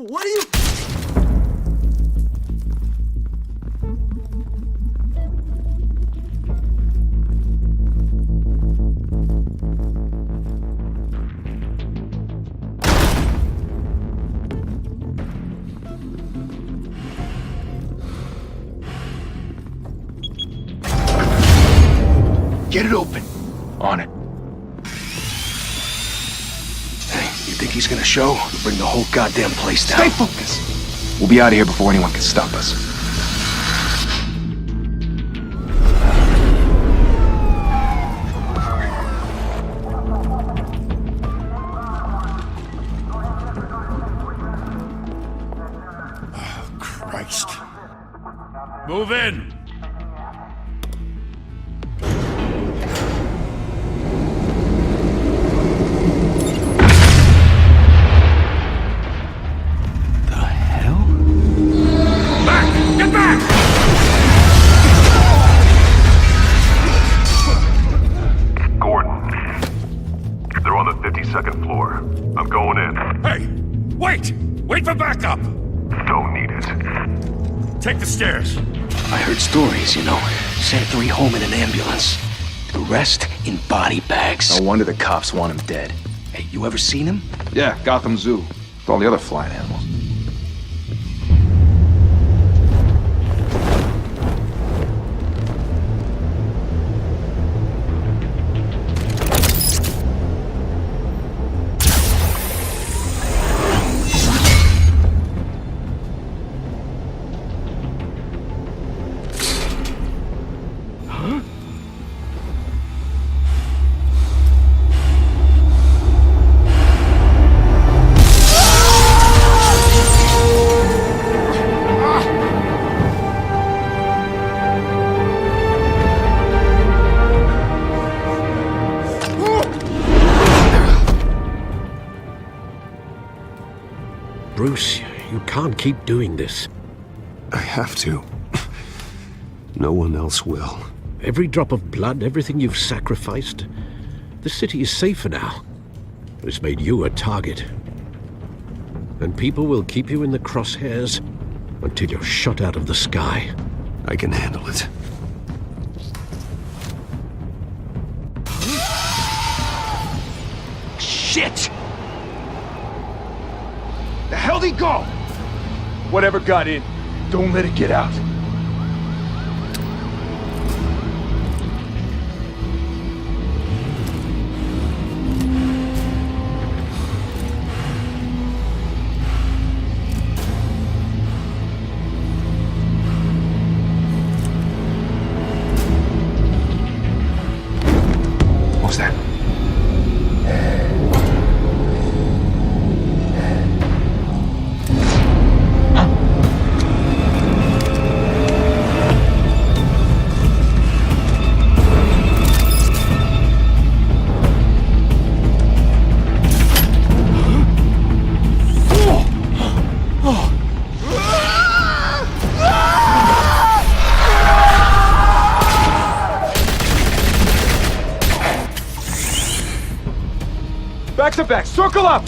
What are you... Get it open. On it. Hey, you think he's gonna show? We'll bring the whole goddamn place down. Stay focused! We'll be out of here before anyone can stop us. Oh, Christ. Move in! Second floor. I'm going in. Hey! Wait! Wait for backup! Don't need it. Take the stairs. I heard stories, you know. Sent 3 home in an ambulance. The rest in body bags. No wonder the cops want him dead. Hey, you ever seen him? Yeah, Gotham Zoo. With all the other flying animals. Bruce, you can't keep doing this. I have to. No one else will. Every drop of blood, everything you've sacrificed. The city is safer now. It's made you a target. And people will keep you in the crosshairs until you're shot out of the sky. I can handle it. Shit! The hell'd he go? Whatever got in, don't let it get out. What was that? Back to back, circle up!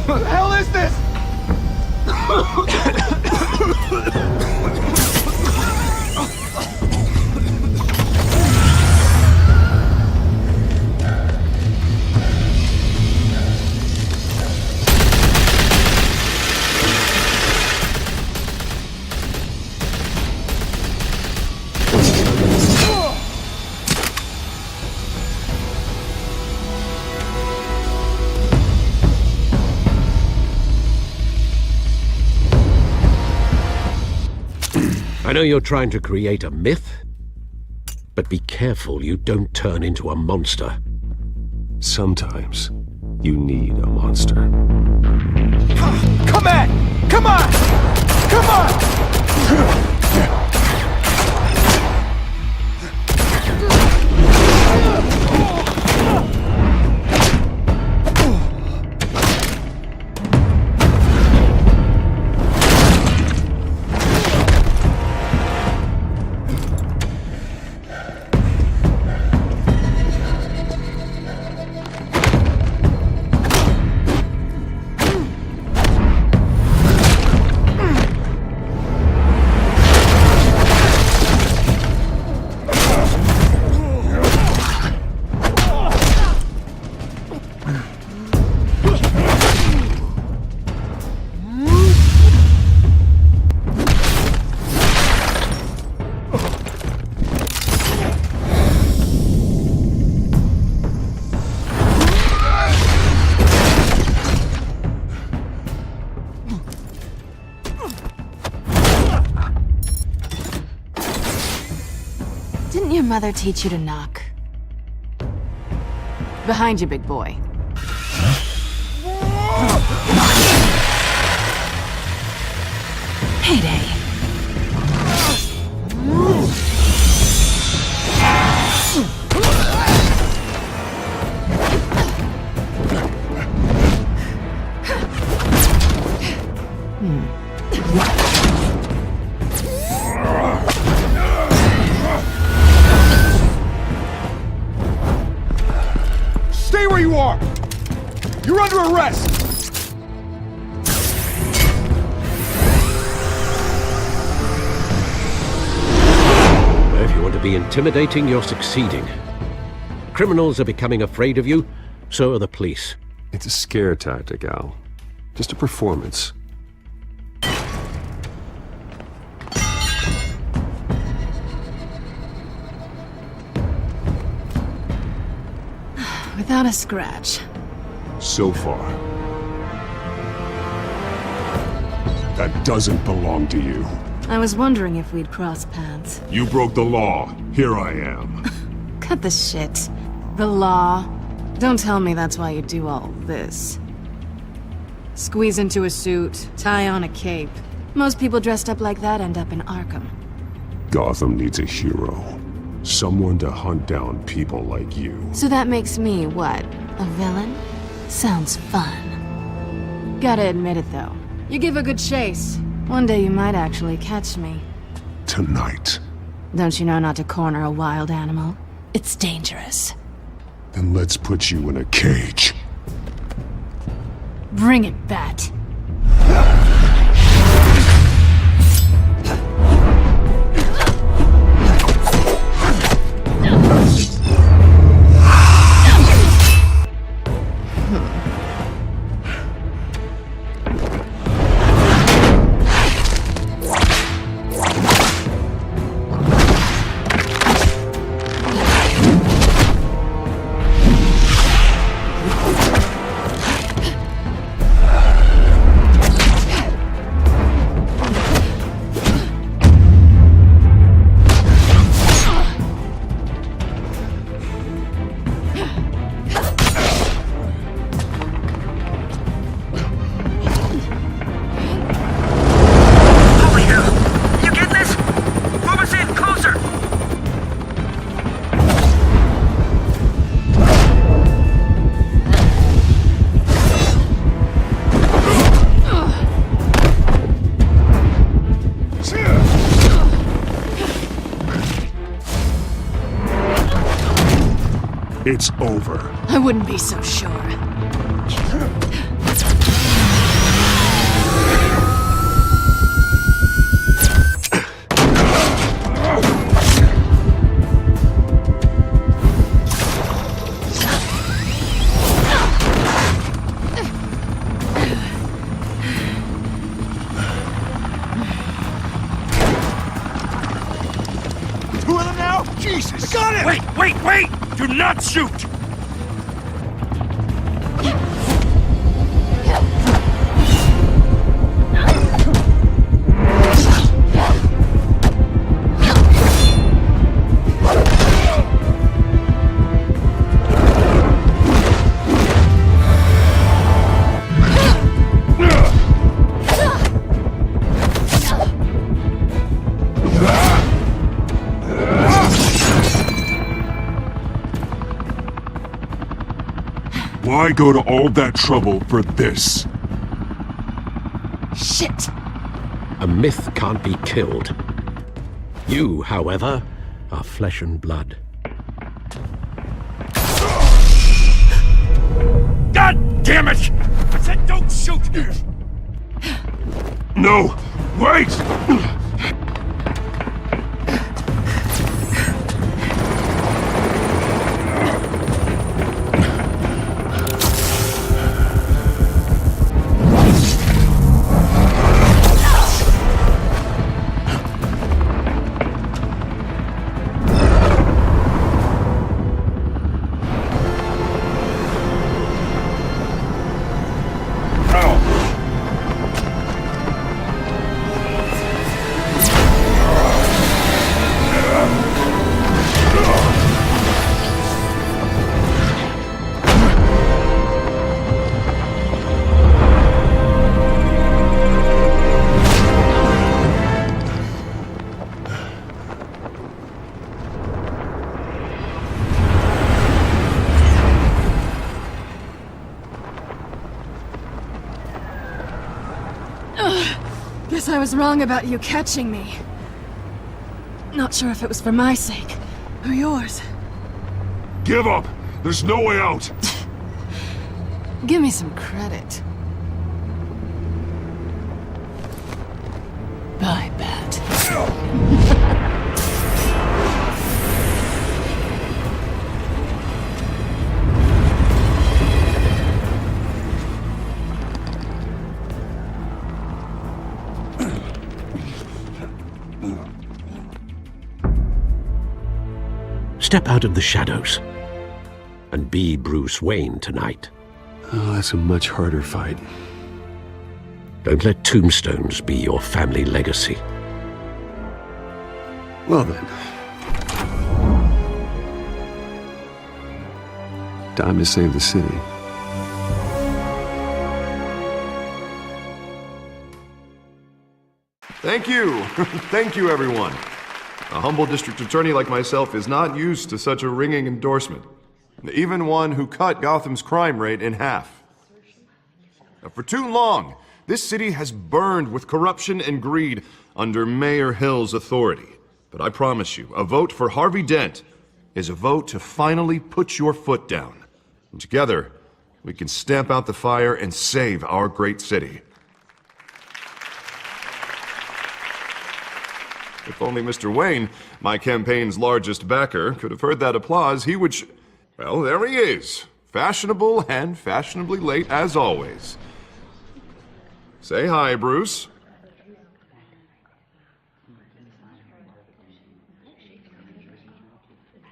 What the hell is this? I know you're trying to create a myth, but be careful you don't turn into a monster. Sometimes you need a monster. Come on! Come on! Come on! Didn't your mother teach you to knock? Behind you, big boy. Payday. Stay where you are! You're under arrest! If you want to be intimidating, you're succeeding. Criminals are becoming afraid of you, so are the police. It's a scare tactic, Al. Just a performance. Without a scratch. So far. That doesn't belong to you. I was wondering if we'd cross paths. You broke the law. Here I am. Cut the shit. The law. Don't tell me that's why you do all this. Squeeze into a suit, tie on a cape. Most people dressed up like that end up in Arkham. Gotham needs a hero. Someone to hunt down people like you. So that makes me, what, a villain? Sounds fun. Gotta admit it, though. You give a good chase. One day you might actually catch me. Tonight. Don't you know not to corner a wild animal? It's dangerous. Then let's put you in a cage. Bring it, Bat. It's over. I wouldn't be so sure. Two of them now? Jesus! I got it! Wait, wait, wait! Do not shoot! Why go to all that trouble for this? Shit! A myth can't be killed. You, however, are flesh and blood. God damn it! I said don't shoot! No! Wait! I was wrong about you catching me. Not sure if it was for my sake, or yours. Give up! There's no way out! Give me some credit. Bye, Bat. Step out of the shadows and be Bruce Wayne tonight. Oh, that's a much harder fight. Don't let tombstones be your family legacy. Well then. Time to save the city. Thank you. Thank you, everyone. A humble district attorney like myself is not used to such a ringing endorsement. Even one who cut Gotham's crime rate in half. For too long, this city has burned with corruption and greed under Mayor Hill's authority. But I promise you, a vote for Harvey Dent is a vote to finally put your foot down. And together, we can stamp out the fire and save our great city. If only Mr. Wayne, my campaign's largest backer, could have heard that applause, he would well, there he is. Fashionable and fashionably late as always. Say hi, Bruce.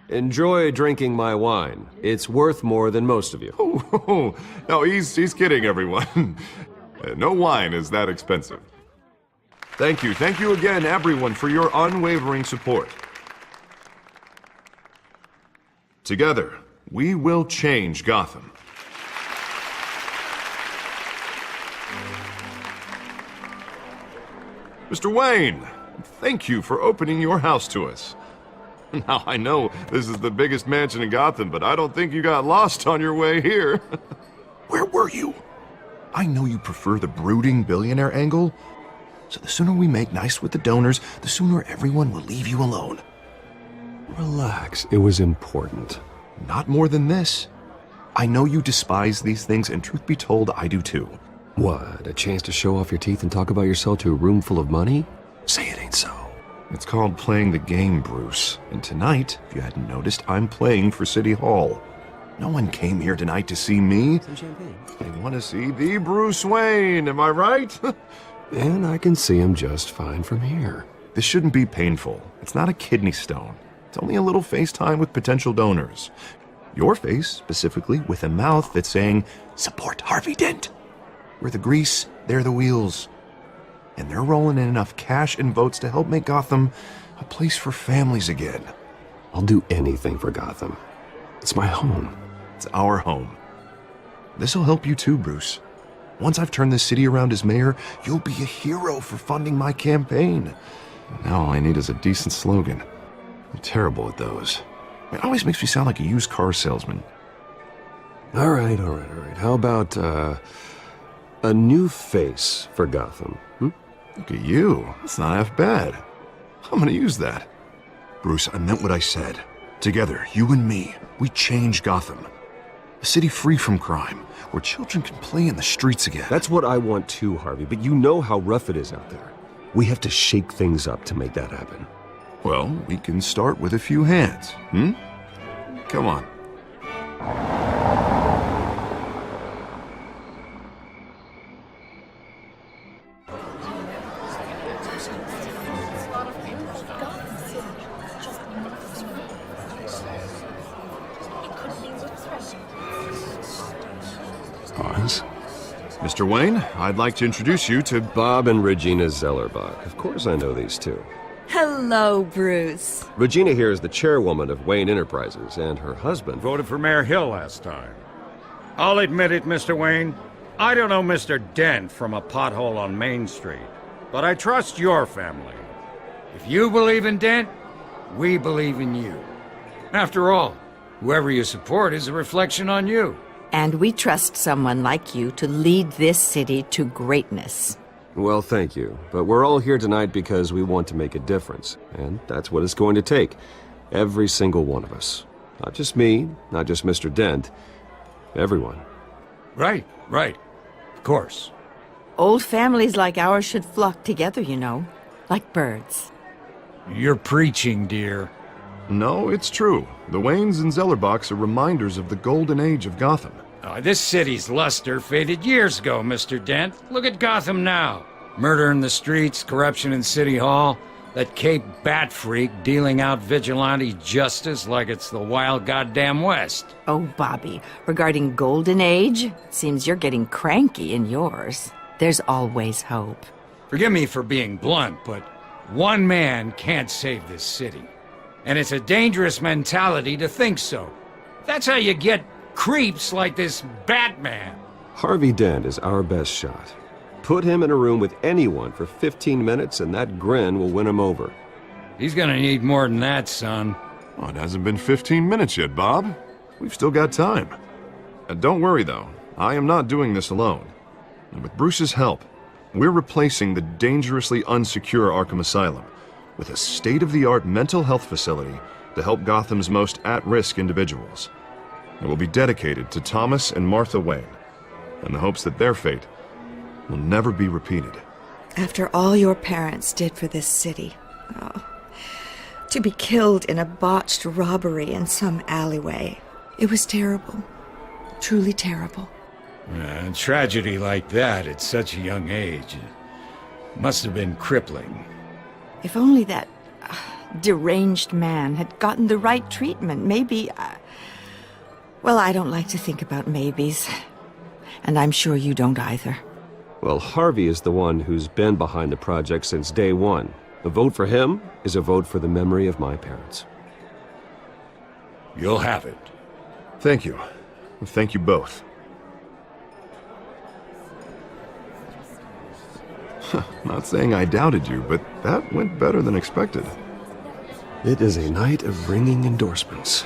Enjoy drinking my wine. It's worth more than most of you. Oh, no, he's kidding, everyone. No wine is that expensive. Thank you again, everyone, for your unwavering support. Together, we will change Gotham. Mr. Wayne, thank you for opening your house to us. Now, I know this is the biggest mansion in Gotham, but I don't think you got lost on your way here. Where were you? I know you prefer the brooding billionaire angle, so the sooner we make nice with the donors, the sooner everyone will leave you alone. Relax, it was important. Not more than this. I know you despise these things, and truth be told, I do too. What, a chance to show off your teeth and talk about yourself to a room full of money? Say it ain't so. It's called playing the game, Bruce. And tonight, if you hadn't noticed, I'm playing for City Hall. No one came here tonight to see me. Some champagne. They want to see the Bruce Wayne, am I right? And I can see him just fine from here. This shouldn't be painful. It's not a kidney stone. It's only a little FaceTime with potential donors. Your face, specifically, with a mouth that's saying, support Harvey Dent. We're the grease, they're the wheels. And they're rolling in enough cash and votes to help make Gotham a place for families again. I'll do anything for Gotham. It's my home. It's our home. This'll help you too, Bruce. Once I've turned this city around as mayor, you'll be a hero for funding my campaign. Now all I need is a decent slogan. I'm terrible at those. It always makes me sound like a used car salesman. All right. How about, a new face for Gotham? Look at you. That's not half bad. I'm gonna use that. Bruce, I meant what I said. Together, you and me, we change Gotham. A city free from crime, where children can play in the streets again. That's what I want too, Harvey, but you know how rough it is out there. We have to shake things up to make that happen. Well, we can start with a few hands, Come on. Pause. Mr. Wayne, I'd like to introduce you to Bob and Regina Zellerbach. Of course I know these two. Hello, Bruce. Regina here is the chairwoman of Wayne Enterprises, and her husband Voted for Mayor Hill last time. I'll admit it, Mr. Wayne. I don't know Mr. Dent from a pothole on Main Street, but I trust your family. If you believe in Dent, we believe in you. After all, whoever you support is a reflection on you. And we trust someone like you to lead this city to greatness. Well, thank you. But we're all here tonight because we want to make a difference. And that's what it's going to take. Every single one of us. Not just me, not just Mr. Dent. Everyone. Right. Of course. Old families like ours should flock together, you know. Like birds. You're preaching, dear. No, it's true. The Waynes and Zellerbachs are reminders of the golden age of Gotham. This city's luster faded years ago, Mr. Dent. Look at Gotham now. Murder in the streets, corruption in City Hall, that Cape Bat freak dealing out vigilante justice like it's the wild goddamn West. Oh, Bobby, regarding Golden Age, seems you're getting cranky in yours. There's always hope. Forgive me for being blunt, but one man can't save this city. And it's a dangerous mentality to think so. That's how you get creeps like this Batman. Harvey Dent is our best shot. Put him in a room with anyone for 15 minutes and that grin will win him over. He's gonna need more than that, son. Oh, it hasn't been 15 minutes yet, Bob. We've still got time. And don't worry, though. I am not doing this alone. And with Bruce's help, we're replacing the dangerously unsecure Arkham Asylum with a state-of-the-art mental health facility to help Gotham's most at-risk individuals. It will be dedicated to Thomas and Martha Wayne, in the hopes that their fate will never be repeated. After all your parents did for this city, to be killed in a botched robbery in some alleyway, it was terrible. Truly terrible. A tragedy like that at such a young age must have been crippling. If only that deranged man had gotten the right treatment, maybe... Well, I don't like to think about maybes. And I'm sure you don't either. Well, Harvey is the one who's been behind the project since day one. A vote for him is a vote for the memory of my parents. You'll have it. Thank you. Thank you both. Not saying I doubted you, but that went better than expected. It is a night of ringing endorsements.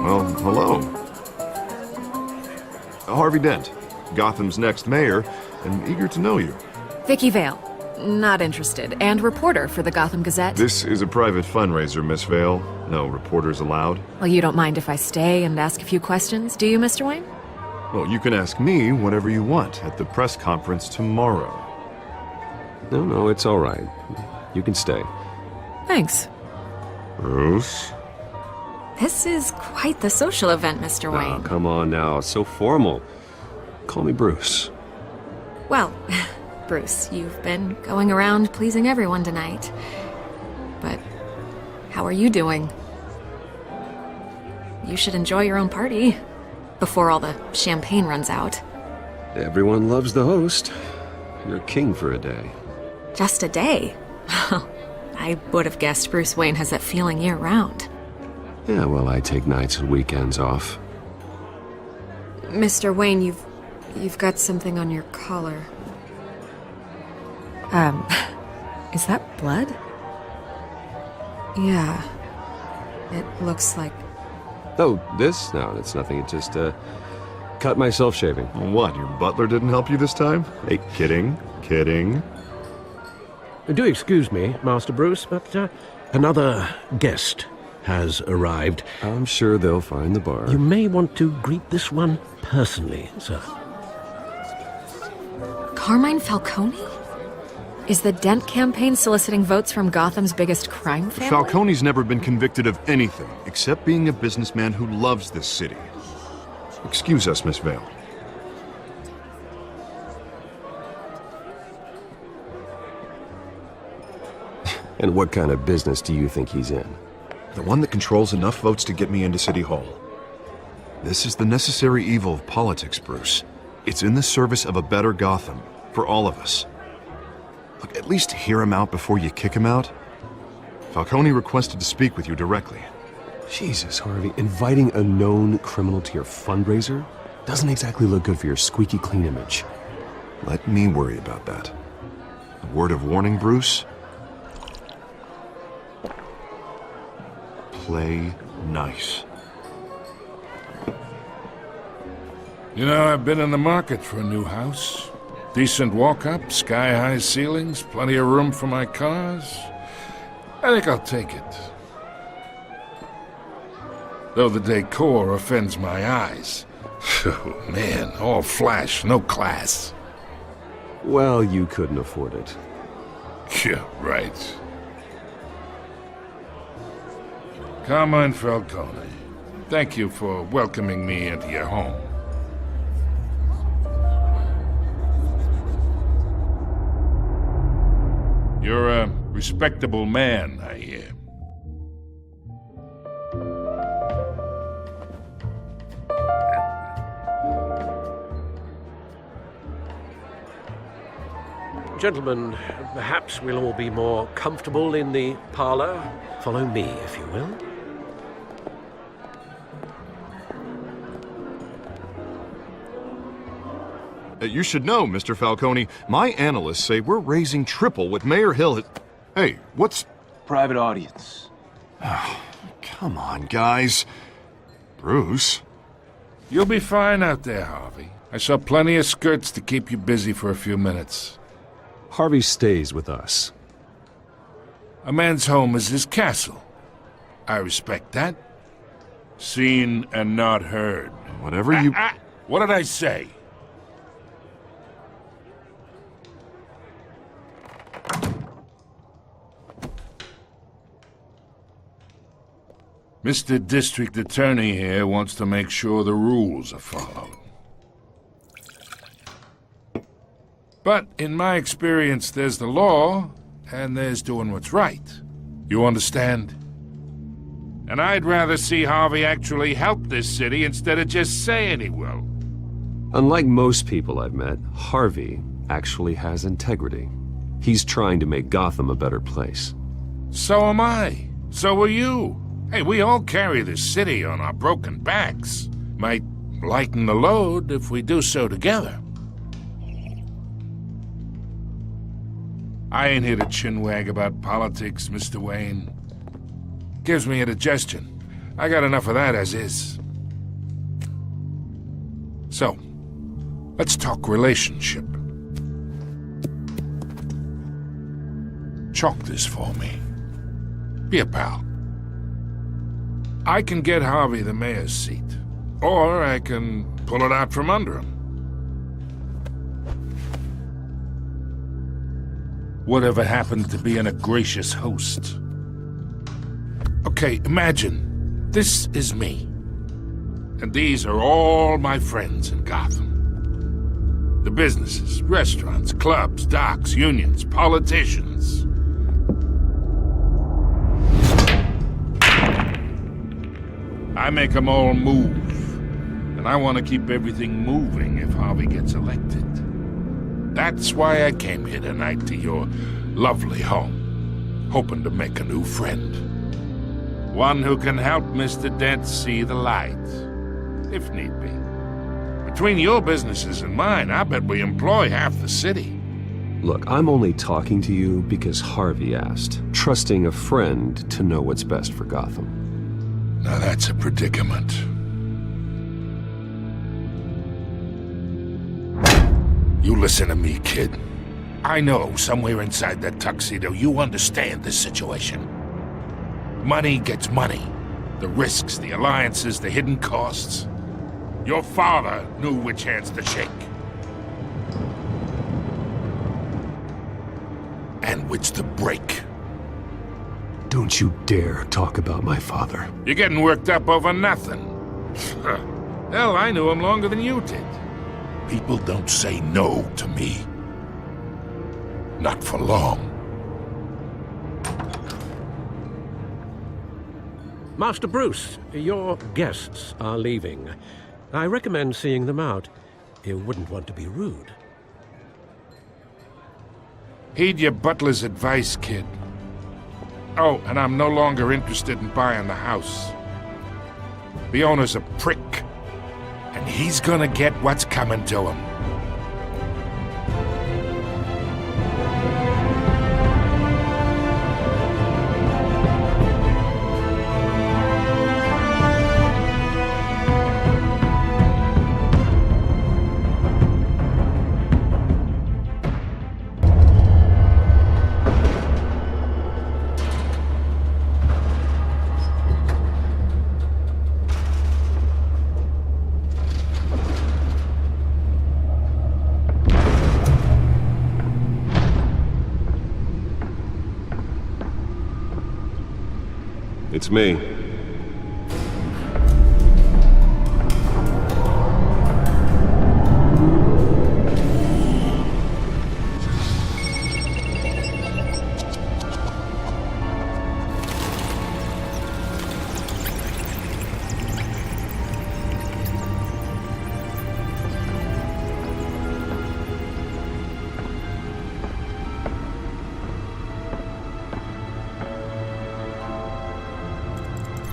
Well, hello. Harvey Dent, Gotham's next mayor, and eager to know you. Vicky Vale. Not interested. And reporter for the Gotham Gazette. This is a private fundraiser, Miss Vale. No reporters allowed. Well, you don't mind if I stay and ask a few questions, do you, Mr. Wayne? Well, you can ask me whatever you want at the press conference tomorrow. No, it's all right. You can stay. Thanks. Bruce? This is quite the social event, Mr. Wayne. Oh, come on now. So formal. Call me Bruce. Well, Bruce, you've been going around pleasing everyone tonight. But how are you doing? You should enjoy your own party before all the champagne runs out. Everyone loves the host. You're king for a day. Just a day? I would have guessed Bruce Wayne has that feeling year-round. Yeah, well, I take nights and weekends off. Mr. Wayne, you've got something on your collar. Is that blood? Yeah. It looks like... Oh, this? No, it's nothing. It just, cut myself shaving. What, your butler didn't help you this time? Hey, kidding. Do excuse me, Master Bruce, but another guest has arrived. I'm sure they'll find the bar. You may want to greet this one personally, sir. Carmine Falcone? Is the Dent campaign soliciting votes from Gotham's biggest crime family? Falcone's never been convicted of anything except being a businessman who loves this city. Excuse us, Miss Vale. And what kind of business do you think he's in? The one that controls enough votes to get me into City Hall. This is the necessary evil of politics, Bruce. It's in the service of a better Gotham, for all of us. Look, at least hear him out before you kick him out. Falcone requested to speak with you directly. Jesus, Harvey, inviting a known criminal to your fundraiser doesn't exactly look good for your squeaky clean image. Let me worry about that. A word of warning, Bruce? play nice. You know, I've been in the market for a new house. Decent walk-up, sky-high ceilings, plenty of room for my cars. I think I'll take it. Though the decor offends my eyes. Oh, man, all flash, no class. Well, you couldn't afford it. Yeah, right. Carmine Falcone, thank you for welcoming me into your home. You're a respectable man, I hear. Gentlemen, perhaps we'll all be more comfortable in the parlor. Follow me, if you will. You should know, Mr. Falcone, my analysts say we're raising triple what Mayor Hill has... Hey, what's... Private audience. Come on, guys. Bruce? You'll be fine out there, Harvey. I saw plenty of skirts to keep you busy for a few minutes. Harvey stays with us. A man's home is his castle. I respect that. Seen and not heard. Whatever you... What did I say? Mr. District Attorney here wants to make sure the rules are followed. But in my experience, there's the law, and there's doing what's right. You understand? And I'd rather see Harvey actually help this city instead of just saying he will. Unlike most people I've met, Harvey actually has integrity. He's trying to make Gotham a better place. So am I. So are you. Hey, we all carry this city on our broken backs. Might lighten the load if we do so together. I ain't here to chinwag about politics, Mr. Wayne. Gives me indigestion. I got enough of that as is. So, let's talk relationship. Chalk this for me. Be a pal. I can get Harvey the mayor's seat, or I can pull it out from under him. Whatever happened to being a gracious host? Okay, imagine, this is me. And these are all my friends in Gotham. The businesses, restaurants, clubs, docks, unions, politicians. I make them all move. And I want to keep everything moving if Harvey gets elected. That's why I came here tonight to your lovely home, hoping to make a new friend. One who can help Mr. Dent see the light, if need be. Between your businesses and mine, I bet we employ half the city. Look, I'm only talking to you because Harvey asked, trusting a friend to know what's best for Gotham. Now that's a predicament. You listen to me, kid. I know somewhere inside that tuxedo you understand this situation. Money gets money. The risks, the alliances, the hidden costs. Your father knew which hands to shake. And which to break. Don't you dare talk about my father. You're getting worked up over nothing. Hell, I knew him longer than you did. People don't say no to me. Not for long. Master Bruce, your guests are leaving. I recommend seeing them out. You wouldn't want to be rude. Heed your butler's advice, kid. Oh, and I'm no longer interested in buying the house. The owner's a prick, and he's gonna get what's coming to him. It's me.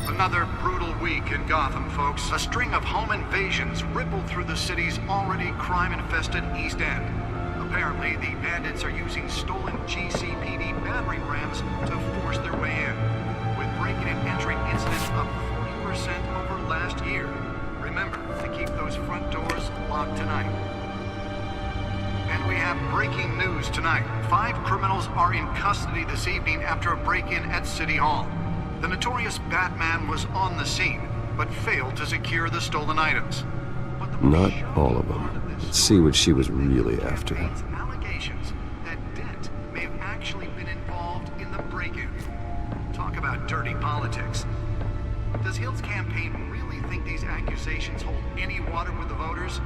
Another brutal week in Gotham, folks. A string of home invasions rippled through the city's already crime-infested East End. Apparently, the bandits are using stolen GCPD battering rams to force their way in, with break-in and entry incidents up 40% over last year. Remember to keep those front doors locked tonight. And we have breaking news tonight. 5 criminals are in custody this evening after a break-in at City Hall. The notorious Batman was on the scene, but failed to secure the stolen items. Not all of them. Let's see what she was really after. Allegations that Dent may have actually been involved in the break-in. Talk about dirty politics. Does Hill's campaign really think these accusations hold any water with the voters?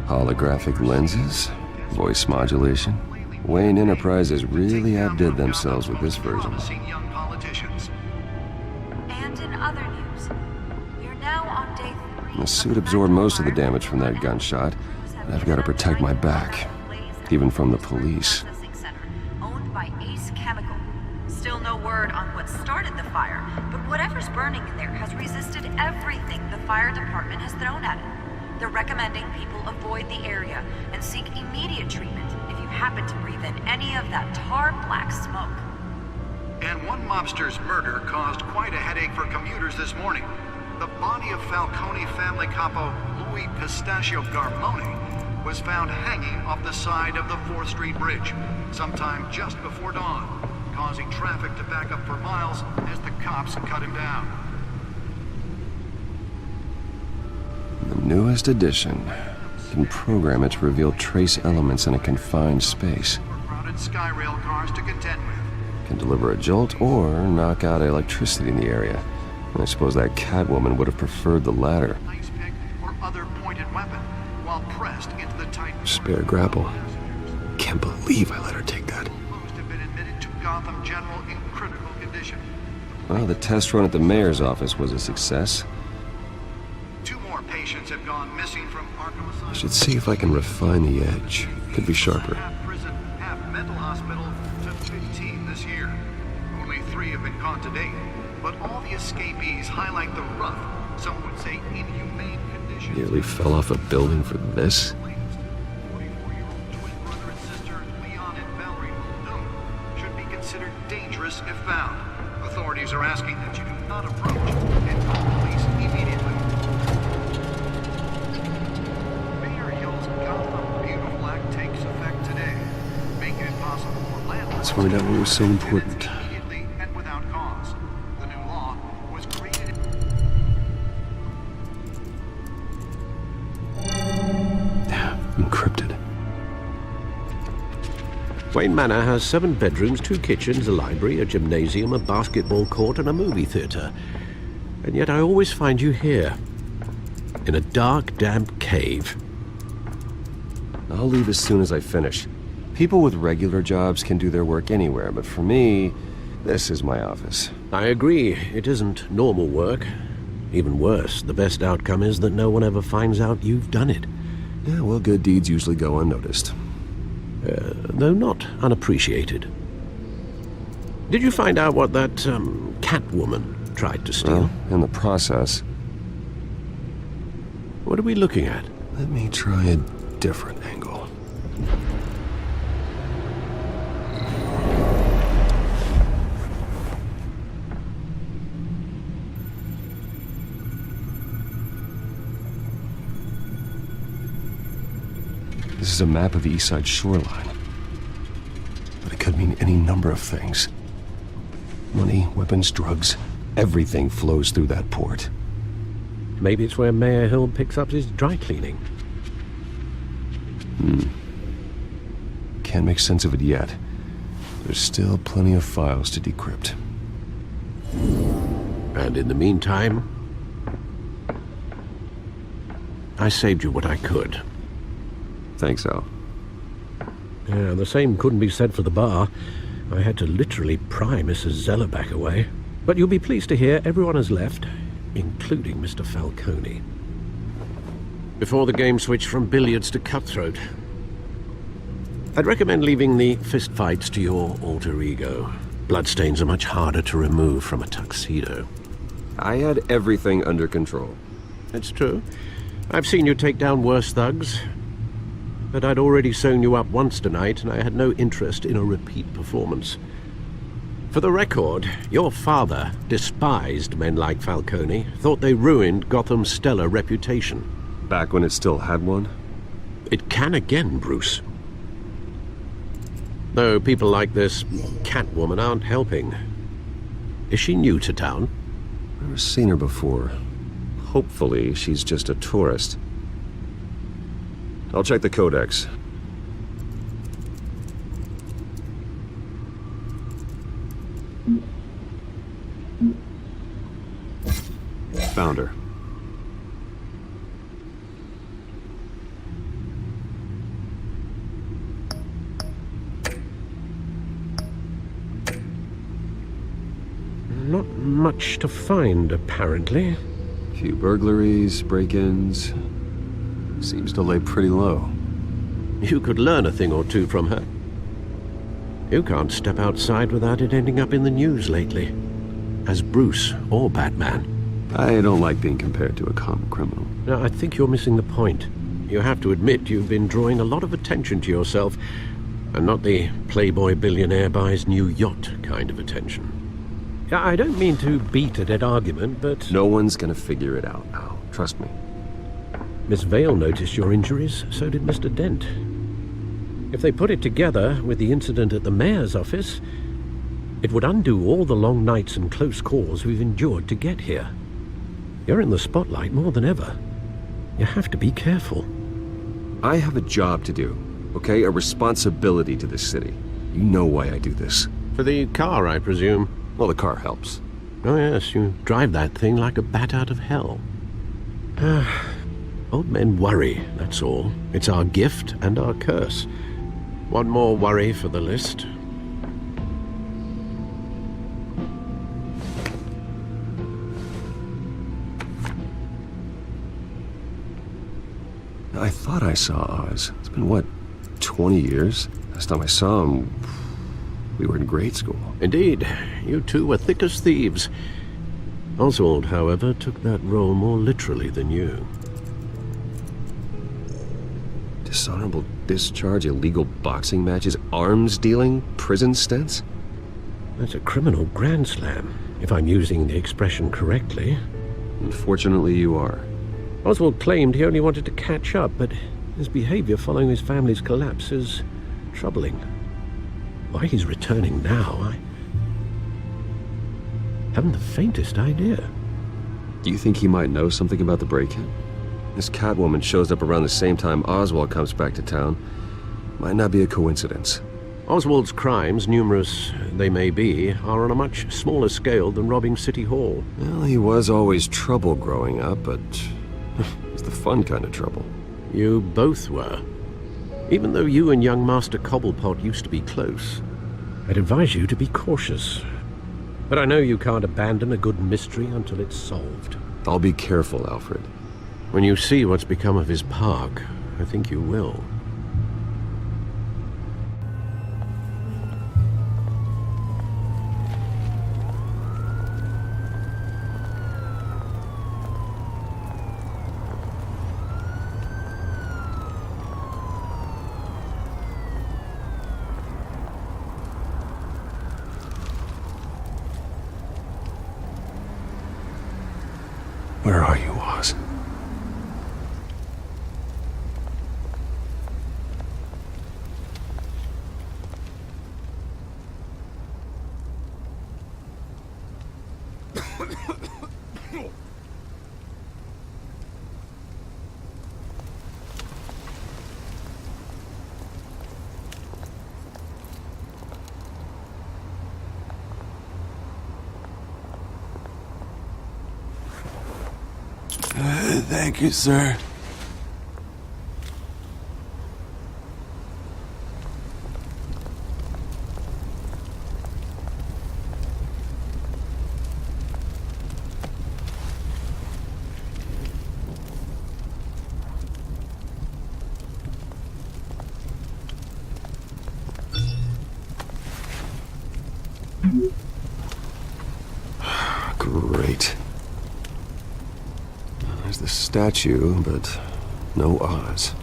Holographic lenses? Voice modulation? Wayne Enterprises really outdid themselves with this version. Young politicians. And in other news, we're now on day 3. The suit absorbed most of the damage from that gunshot, and I've got to protect my back, even from the police. Owned by Ace Chemical. Still no word on what started the fire, but whatever's burning in there has resisted everything the fire department has thrown at it. They're recommending people avoid the area and seek immediate treatment if you happen to breathe in any of that tar black smoke. And one mobster's murder caused quite a headache for commuters this morning. The body of Falcone family capo Louis Pistachio Garmone was found hanging off the side of the 4th Street Bridge sometime just before dawn, causing traffic to back up for miles as the cops cut him down. The newest addition can program it to reveal trace elements in a confined space. Crowded Skyrail cars to contend with. Can deliver a jolt or knock out electricity in the area. I suppose that Catwoman would have preferred the latter. Ice pick or other pointed weapon while pressed into the tight Spare grapple. Can't believe I let her take that. Most have been admitted to Gotham General in critical condition. Well, the test run at the mayor's office was a success. 2 more patients have gone missing from Arkham Asylum. I should see if I can refine the edge. Could be sharper. Half prison, half mental hospital to 15 this year. Only 3 have been caught to date, but all the escapees highlight the rough, some would say inhumane conditions. Nearly fell off a building for this. 44-year-old twin brother and sister, Leon and Valerie Muldoon, should be considered dangerous if found. Authorities are asking that you do not approach and call police immediately. Mayor Hill's Gotham Beautiful Act takes effect today, making it possible for landlords Let's find out what was so important. immediately and without cause. The new law was created. Encrypted. Wayne Manor has 7 bedrooms, 2 kitchens, a library, a gymnasium, a basketball court, and a movie theater. And yet I always find you here, in a dark, damp cave. I'll leave as soon as I finish. People with regular jobs can do their work anywhere, but for me, this is my office. I agree, it isn't normal work. Even worse, the best outcome is that no one ever finds out you've done it. Yeah, well, good deeds usually go unnoticed. Though not unappreciated. Did you find out what that, Catwoman tried to steal? Well, in the process. What are we looking at? Let me try a different angle. This is a map of the East Side shoreline. But it could mean any number of things. Money, weapons, drugs, everything flows through that port. Maybe it's where Mayor Hill picks up his dry cleaning. Can't make sense of it yet. There's still plenty of files to decrypt. And in the meantime, I saved you what I could. Thanks, Al. Yeah, the same couldn't be said for the bar. I had to literally pry Mrs. Zeller back away. But you'll be pleased to hear everyone has left, including Mr. Falcone. Before the game switched from billiards to cutthroat. I'd recommend leaving the fistfights to your alter ego. Bloodstains are much harder to remove from a tuxedo. I had everything under control. It's true. I've seen you take down worse thugs. But I'd already sewn you up once tonight, and I had no interest in a repeat performance. For the record, your father despised men like Falcone, thought they ruined Gotham's stellar reputation. Back when it still had one? It can again, Bruce. Though people like this Catwoman aren't helping. Is she new to town? Never seen her before. Hopefully, she's just a tourist. I'll check the codex. Found her. Not much to find, apparently. Few burglaries, break-ins. Seems to lay pretty low. You could learn a thing or two from her. You can't step outside without it ending up in the news lately. As Bruce or Batman. I don't like being compared to a common criminal. No, I think you're missing the point. You have to admit you've been drawing a lot of attention to yourself, and not the playboy billionaire buys new yacht kind of attention. I don't mean to beat a dead argument, but... No one's gonna figure it out now. Trust me. Miss Vale noticed your injuries, so did Mr. Dent. If they put it together with the incident at the mayor's office, it would undo all the long nights and close calls we've endured to get here. You're in the spotlight more than ever. You have to be careful. I have a job to do, okay? A responsibility to this city. You know why I do this. For the car, I presume. Well, the car helps. Oh yes, you drive that thing like a bat out of hell. Old men worry, that's all. It's our gift and our curse. One more worry for the list. I thought I saw Oz. It's been, what, 20 years? Last time I saw him, we were in grade school. Indeed. You two were thick as thieves. Oswald, however, took that role more literally than you. Dishonorable discharge, illegal boxing matches, arms dealing, prison stints? That's a criminal grand slam, if I'm using the expression correctly. Unfortunately, you are. Oswald claimed he only wanted to catch up, but his behavior following his family's collapse is troubling. Why he's returning now, I haven't the faintest idea. Do you think he might know something about the break-in? This Catwoman shows up around the same time Oswald comes back to town. Might not be a coincidence. Oswald's crimes, numerous they may be, are on a much smaller scale than robbing City Hall. Well, he was always trouble growing up, but it's the fun kind of trouble. You both were. Even though you and young Master Cobblepot used to be close, I'd advise you to be cautious. But I know you can't abandon a good mystery until it's solved. I'll be careful, Alfred. When you see what's become of his park, I think you will. Where are you, Oz? Thank you, sir. Great. There's the statue, but no Oz.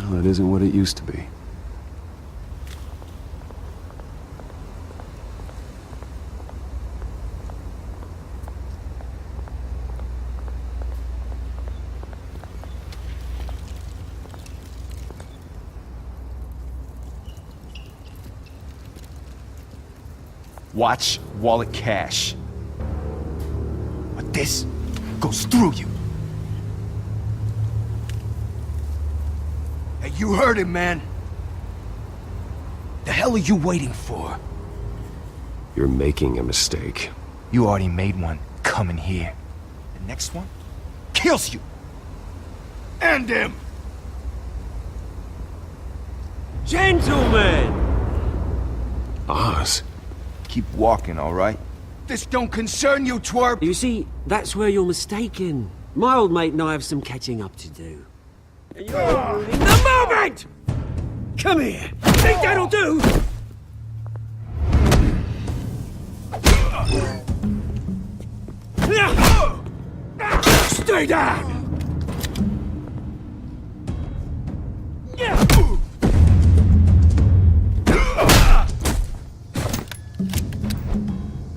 Well, it isn't what it used to be. Watch wallet cash. But this goes through you. Hey, you heard him, man. The hell are you waiting for? You're making a mistake. You already made one coming here. The next one kills you. End him! Gentlemen! Oz. Keep walking, all right? This don't concern you, twerp! You see, that's where you're mistaken. My old mate and I have some catching up to do. And you're ruining the moment! Come here! Think that'll do? Stay down!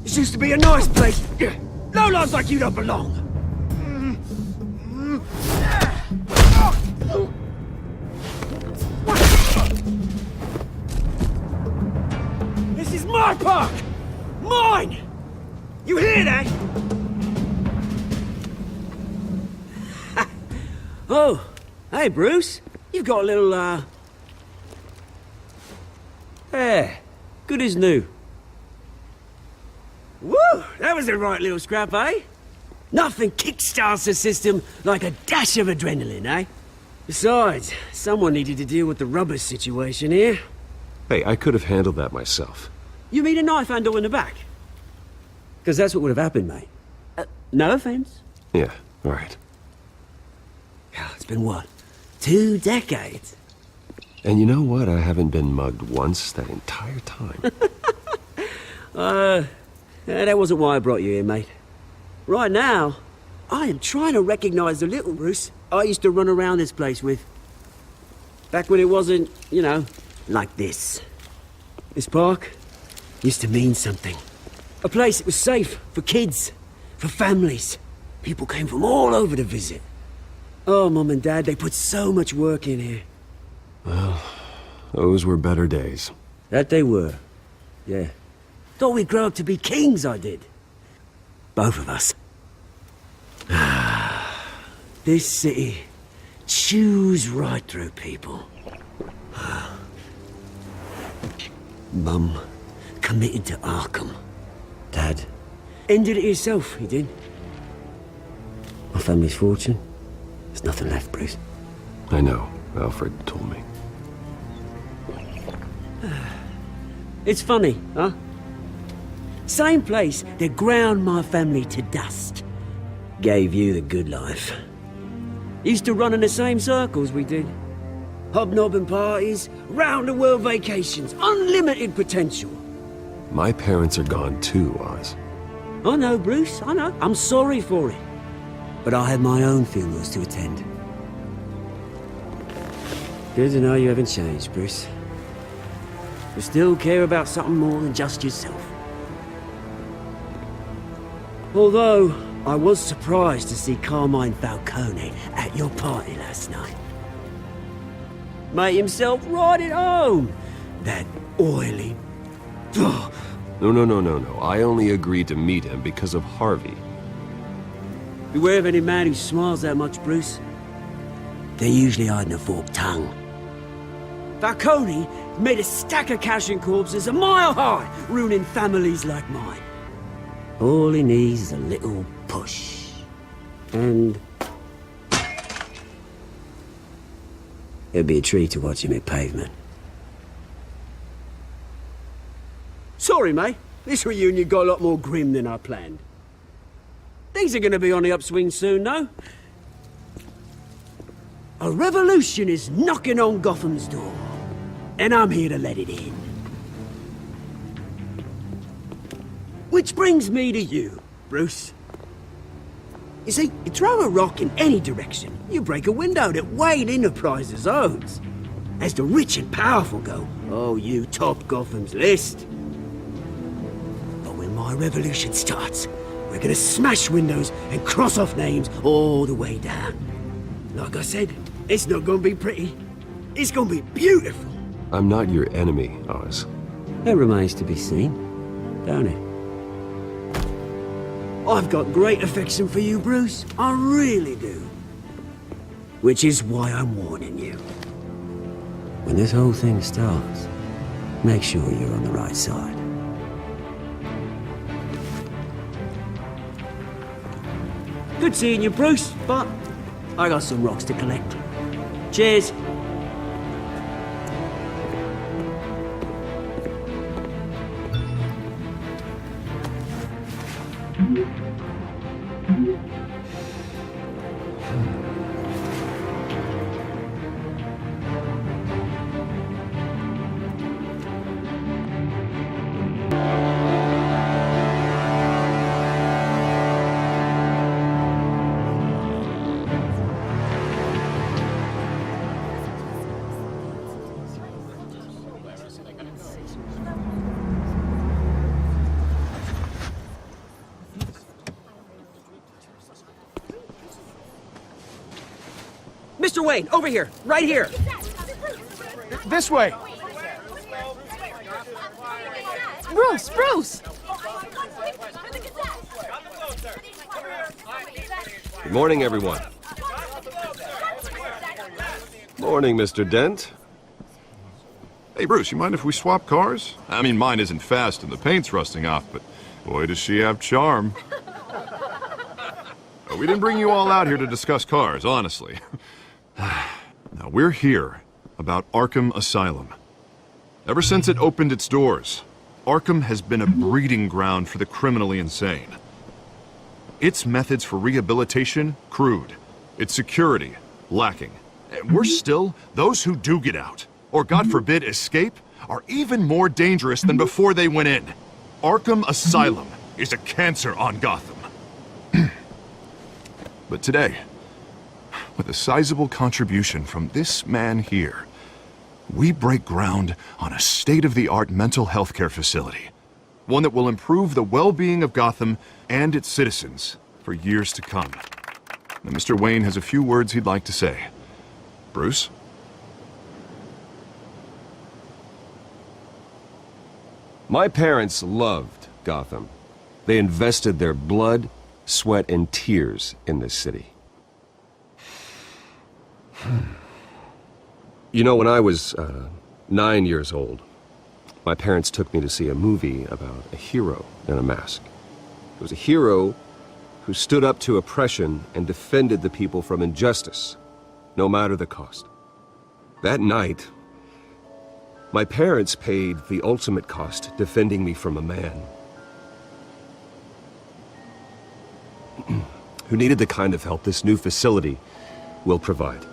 This used to be a nice place. Lowlifes like you don't belong. This is my park! Mine! You hear that? Oh, hey Bruce. You've got a little, yeah, good as new. Woo! That was a right little scrap, eh? Nothing kickstarts the system like a dash of adrenaline, eh? Besides, someone needed to deal with the rubber situation here. Hey, I could have handled that myself. You mean a knife handle in the back? Because that's what would have happened, mate. No offense. Yeah, all right. It's been what? 2 decades? And you know what? I haven't been mugged once that entire time. That wasn't why I brought you here, mate. Right now, I am trying to recognize the little Bruce I used to run around this place with. Back when it wasn't, you know, like this. This park used to mean something. A place that was safe for kids, for families. People came from all over to visit. Oh, Mum and Dad, they put so much work in here. Well, those were better days. That they were, yeah. Thought we'd grow up to be kings, I did. Both of us. This city chews right through people. Mum committed to Arkham. Dad ended it himself, he did. My family's fortune. There's nothing left, Bruce. I know. Alfred told me. It's funny, huh? Same place that ground my family to dust. Gave you the good life. Used to run in the same circles we did. Hobnobbing parties, round-the-world vacations, unlimited potential. My parents are gone too, Oz. I know, Bruce, I know. I'm sorry for it. But I had my own funerals to attend. Good to know you haven't changed, Bruce. You still care about something more than just yourself. Although, I was surprised to see Carmine Falcone at your party last night. Made himself right at home. That oily... Ugh. No. I only agreed to meet him because of Harvey. Beware of any man who smiles that much, Bruce. They're usually hiding a forked tongue. Falcone made a stack of cash and corpses a mile high, ruining families like mine. All he needs is a little push. And... it'd be a treat to watch him hit pavement. Sorry, mate. This reunion got a lot more grim than I planned. Things are gonna be on the upswing soon, though. A revolution is knocking on Gotham's door. And I'm here to let it in. Which brings me to you, Bruce. You see, you throw a rock in any direction, you break a window that Wayne Enterprises owns. As the rich and powerful go, oh, you top Gotham's list. But when my revolution starts, we're gonna smash windows and cross off names all the way down. Like I said, it's not gonna be pretty. It's gonna be beautiful. I'm not your enemy, Oz. That remains to be seen, don't it? I've got great affection for you, Bruce. I really do. Which is why I'm warning you. When this whole thing starts, make sure you're on the right side. Good seeing you, Bruce, but I got some rocks to collect. Cheers. Mr. Wayne, over here, right here. This way. Bruce! Good morning, everyone. Morning, Mr. Dent. Hey, Bruce, you mind if we swap cars? I mean, mine isn't fast and the paint's rusting off, but boy, does she have charm. We didn't bring you all out here to discuss cars, honestly. Now, we're here about Arkham Asylum. Ever since it opened its doors, Arkham has been a breeding ground for the criminally insane. Its methods for rehabilitation, crude. Its security, lacking. And worse still, those who do get out, or God forbid escape, are even more dangerous than before they went in. Arkham Asylum is a cancer on Gotham. But today, with a sizable contribution from this man here, we break ground on a state-of-the-art mental health care facility. One that will improve the well-being of Gotham and its citizens for years to come. Now, Mr. Wayne has a few words he'd like to say. Bruce? My parents loved Gotham. They invested their blood, sweat, and tears in this city. You know, when I was 9 years old, my parents took me to see a movie about a hero in a mask. It was a hero who stood up to oppression and defended the people from injustice, no matter the cost. That night, my parents paid the ultimate cost defending me from a man who needed the kind of help this new facility will provide.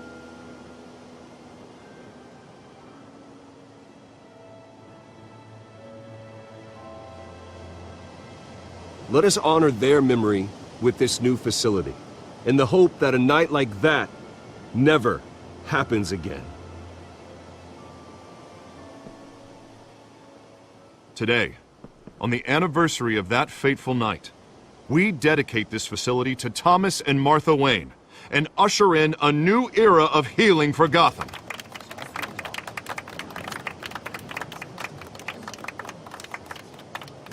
Let us honor their memory with this new facility, in the hope that a night like that never happens again. Today, on the anniversary of that fateful night, we dedicate this facility to Thomas and Martha Wayne and usher in a new era of healing for Gotham.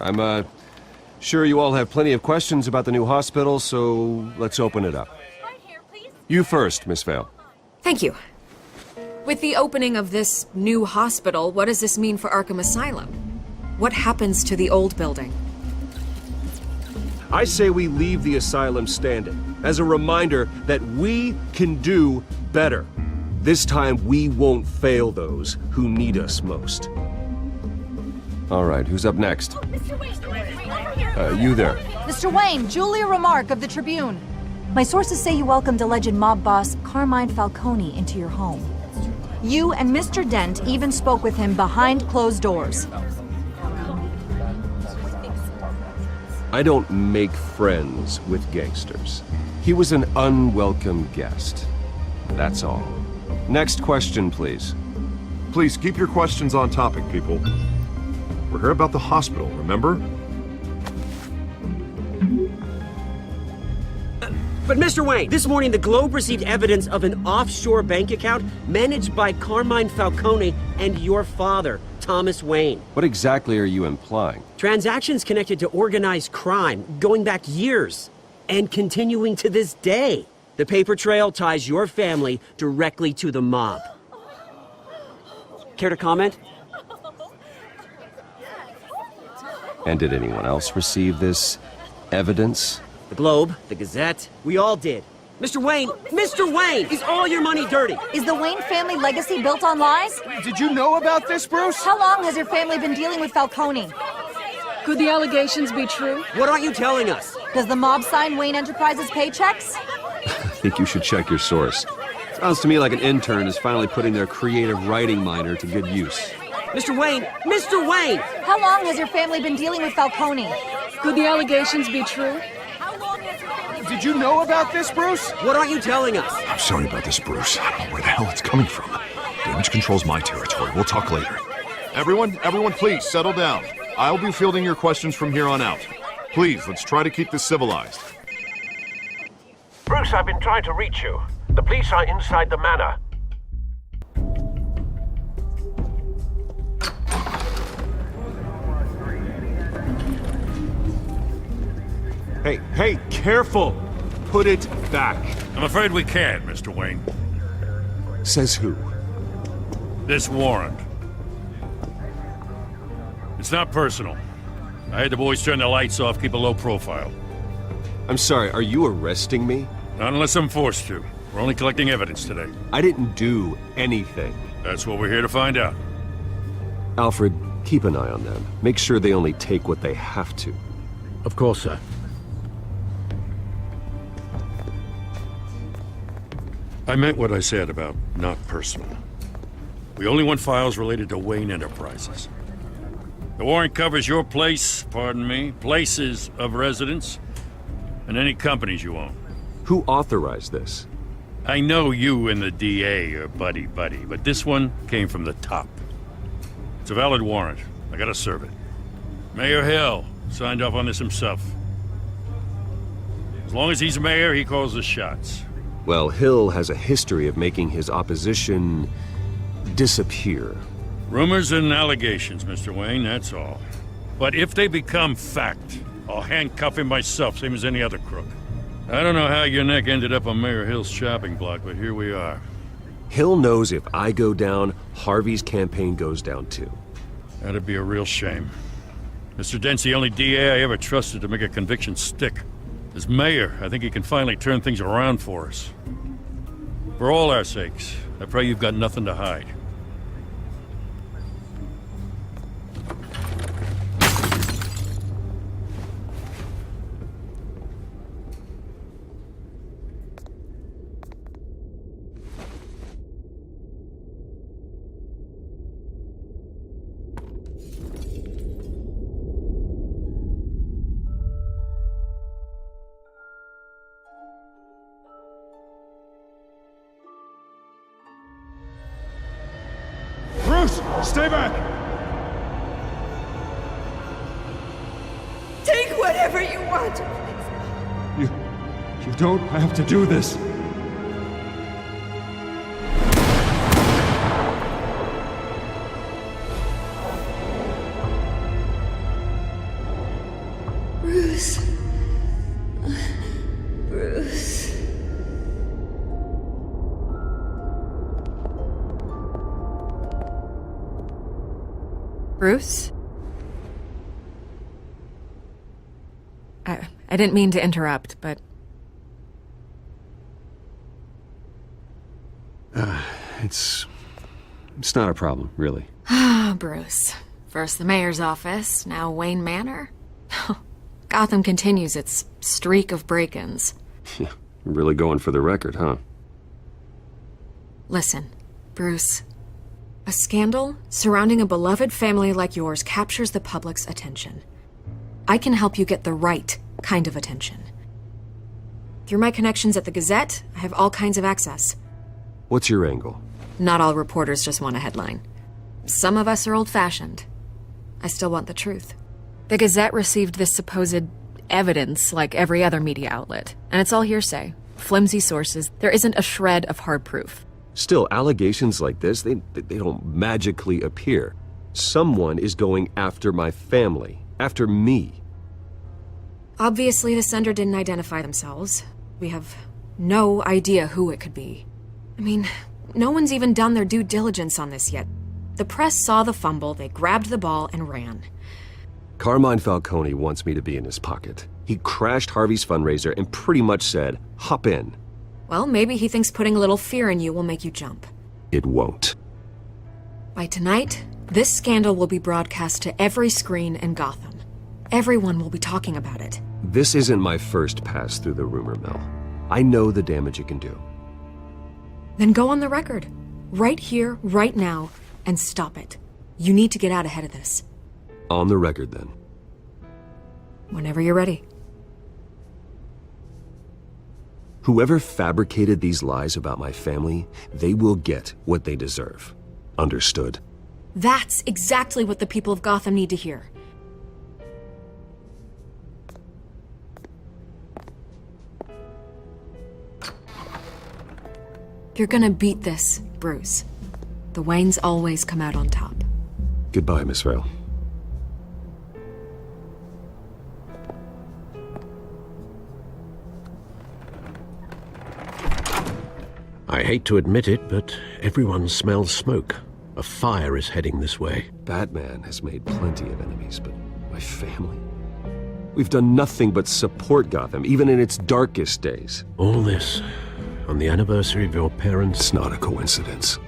I'm, sure you all have plenty of questions about the new hospital, so let's open it up. You first, Miss Vale. Thank you. With the opening of this new hospital, what does this mean for Arkham Asylum? What happens to the old building? I say we leave the asylum standing, as a reminder that we can do better. This time we won't fail those who need us most. All right, who's up next? You there. Mr. Wayne, Julia Remark of the Tribune. My sources say you welcomed alleged mob boss Carmine Falcone into your home. You and Mr. Dent even spoke with him behind closed doors. I don't make friends with gangsters. He was an unwelcome guest. That's all. Next question, please. Please keep your questions on topic, people. We're here about the hospital, remember? But Mr. Wayne, this morning the Globe received evidence of an offshore bank account managed by Carmine Falcone and your father, Thomas Wayne. What exactly are you implying? Transactions connected to organized crime, going back years, and continuing to this day. The paper trail ties your family directly to the mob. Care to comment? And did anyone else receive this evidence? The Globe, the Gazette, we all did. Mr. Wayne, is all your money dirty? Is the Wayne family legacy built on lies? Did you know about this, Bruce? How long has your family been dealing with Falcone? Could the allegations be true? What aren't you telling us? Does the mob sign Wayne Enterprises paychecks? I think you should check your source. Sounds to me like an intern is finally putting their creative writing minor to good use. Mr. Wayne! How long has your family been dealing with Falcone? Could the allegations be true? Did you know about this, Bruce? What aren't you telling us? I'm sorry about this, Bruce. I don't know where the hell it's coming from. Damage control's my territory. We'll talk later. Everyone, please settle down. I'll be fielding your questions from here on out. Please, let's try to keep this civilized. Bruce, I've been trying to reach you. The police are inside the manor. Hey, careful! Put it back. I'm afraid we can't, Mr. Wayne. Says who? This warrant. It's not personal. I had the boys turn the lights off, keep a low profile. I'm sorry, are you arresting me? Not unless I'm forced to. We're only collecting evidence today. I didn't do anything. That's what we're here to find out. Alfred, keep an eye on them. Make sure they only take what they have to. Of course, sir. I meant what I said about not personal. We only want files related to Wayne Enterprises. The warrant covers your place, places of residence, and any companies you own. Who authorized this? I know you and the DA are buddy-buddy, but this one came from the top. It's a valid warrant. I gotta serve it. Mayor Hill signed off on this himself. As long as he's mayor, he calls the shots. Well, Hill has a history of making his opposition disappear. Rumors and allegations, Mr. Wayne, that's all. But if they become fact, I'll handcuff him myself, same as any other crook. I don't know how your neck ended up on Mayor Hill's chopping block, but here we are. Hill knows if I go down, Harvey's campaign goes down too. That'd be a real shame. Mr. Dent's the only DA I ever trusted to make a conviction stick. As mayor, I think he can finally turn things around for us. For all our sakes, I pray you've got nothing to hide. Bruce, stay back! whatever you want. You don't have to do this. Bruce. Bruce. Bruce? I didn't mean to interrupt, but... It's not a problem, really. Ah, Bruce. First the mayor's office, now Wayne Manor. Gotham continues its streak of break-ins. Yeah, really going for the record, huh? Listen, Bruce. A scandal surrounding a beloved family like yours captures the public's attention. I can help you get the right kind of attention. Through my connections at the Gazette, I have all kinds of access. What's your angle? Not all reporters just want a headline. Some of us are old-fashioned. I still want the truth. The Gazette received this supposed evidence like every other media outlet, and it's all hearsay. Flimsy sources. There isn't a shred of hard proof. Still, allegations like this, they don't magically appear. Someone is going after my family, after me. Obviously, the sender didn't identify themselves. We have no idea who it could be. I mean, no one's even done their due diligence on this yet. The press saw the fumble, they grabbed the ball and ran. Carmine Falcone wants me to be in his pocket. He crashed Harvey's fundraiser and pretty much said, hop in. Well, maybe he thinks putting a little fear in you will make you jump. It won't. By tonight, this scandal will be broadcast to every screen in Gotham. Everyone will be talking about it. This isn't my first pass through the rumor mill. I know the damage it can do. Then go on the record. Right here, right now, and stop it. You need to get out ahead of this. On the record, then. Whenever you're ready. Whoever fabricated these lies about my family, they will get what they deserve. Understood? That's exactly what the people of Gotham need to hear. You're gonna beat this, Bruce. The Waynes always come out on top. Goodbye, Miss Vale. I hate to admit it, but everyone smells smoke. A fire is heading this way. Batman has made plenty of enemies, but my family? We've done nothing but support Gotham, even in its darkest days. All this on the anniversary of your parents'... It's not a coincidence.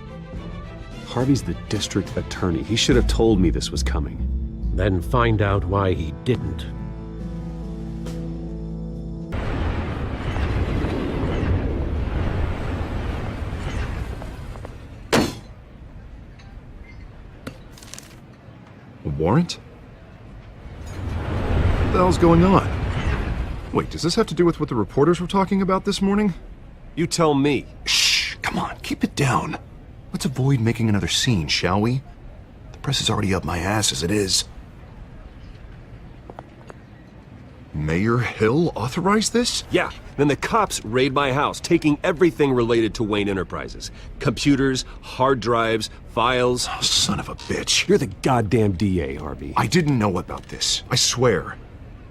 Harvey's the district attorney. He should have told me this was coming. Then find out why he didn't. A warrant? What the hell's going on? Wait, does this have to do with what the reporters were talking about this morning? You tell me. Shh, come on, keep it down. Let's avoid making another scene, shall we? The press is already up my ass as it is. Mayor Hill authorized this? Yeah, then the cops raid my house, taking everything related to Wayne Enterprises. Computers, hard drives, files. Oh, son of a bitch. You're the goddamn DA, Harvey. I didn't know about this, I swear.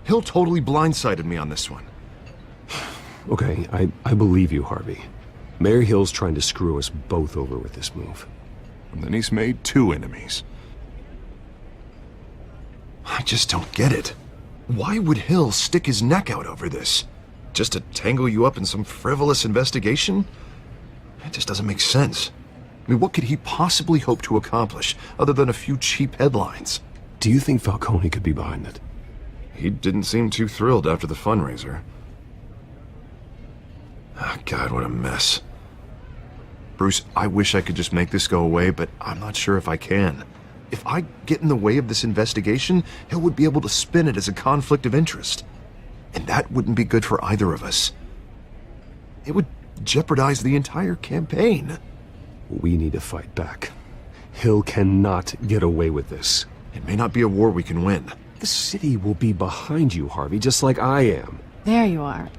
Hill totally blindsided me on this one. Okay, I believe you, Harvey. Mayor Hill's trying to screw us both over with this move. And then he's made 2 enemies. I just don't get it. Why would Hill stick his neck out over this? Just to tangle you up in some frivolous investigation? It just doesn't make sense. I mean, what could he possibly hope to accomplish other than a few cheap headlines? Do you think Falcone could be behind it? He didn't seem too thrilled after the fundraiser. Oh, God, what a mess. Bruce, I wish I could just make this go away, but I'm not sure if I can. If I get in the way of this investigation, Hill would be able to spin it as a conflict of interest. And that wouldn't be good for either of us. It would jeopardize the entire campaign. We need to fight back. Hill cannot get away with this. It may not be a war we can win, The city will be behind you, Harvey, just like I am. There you are.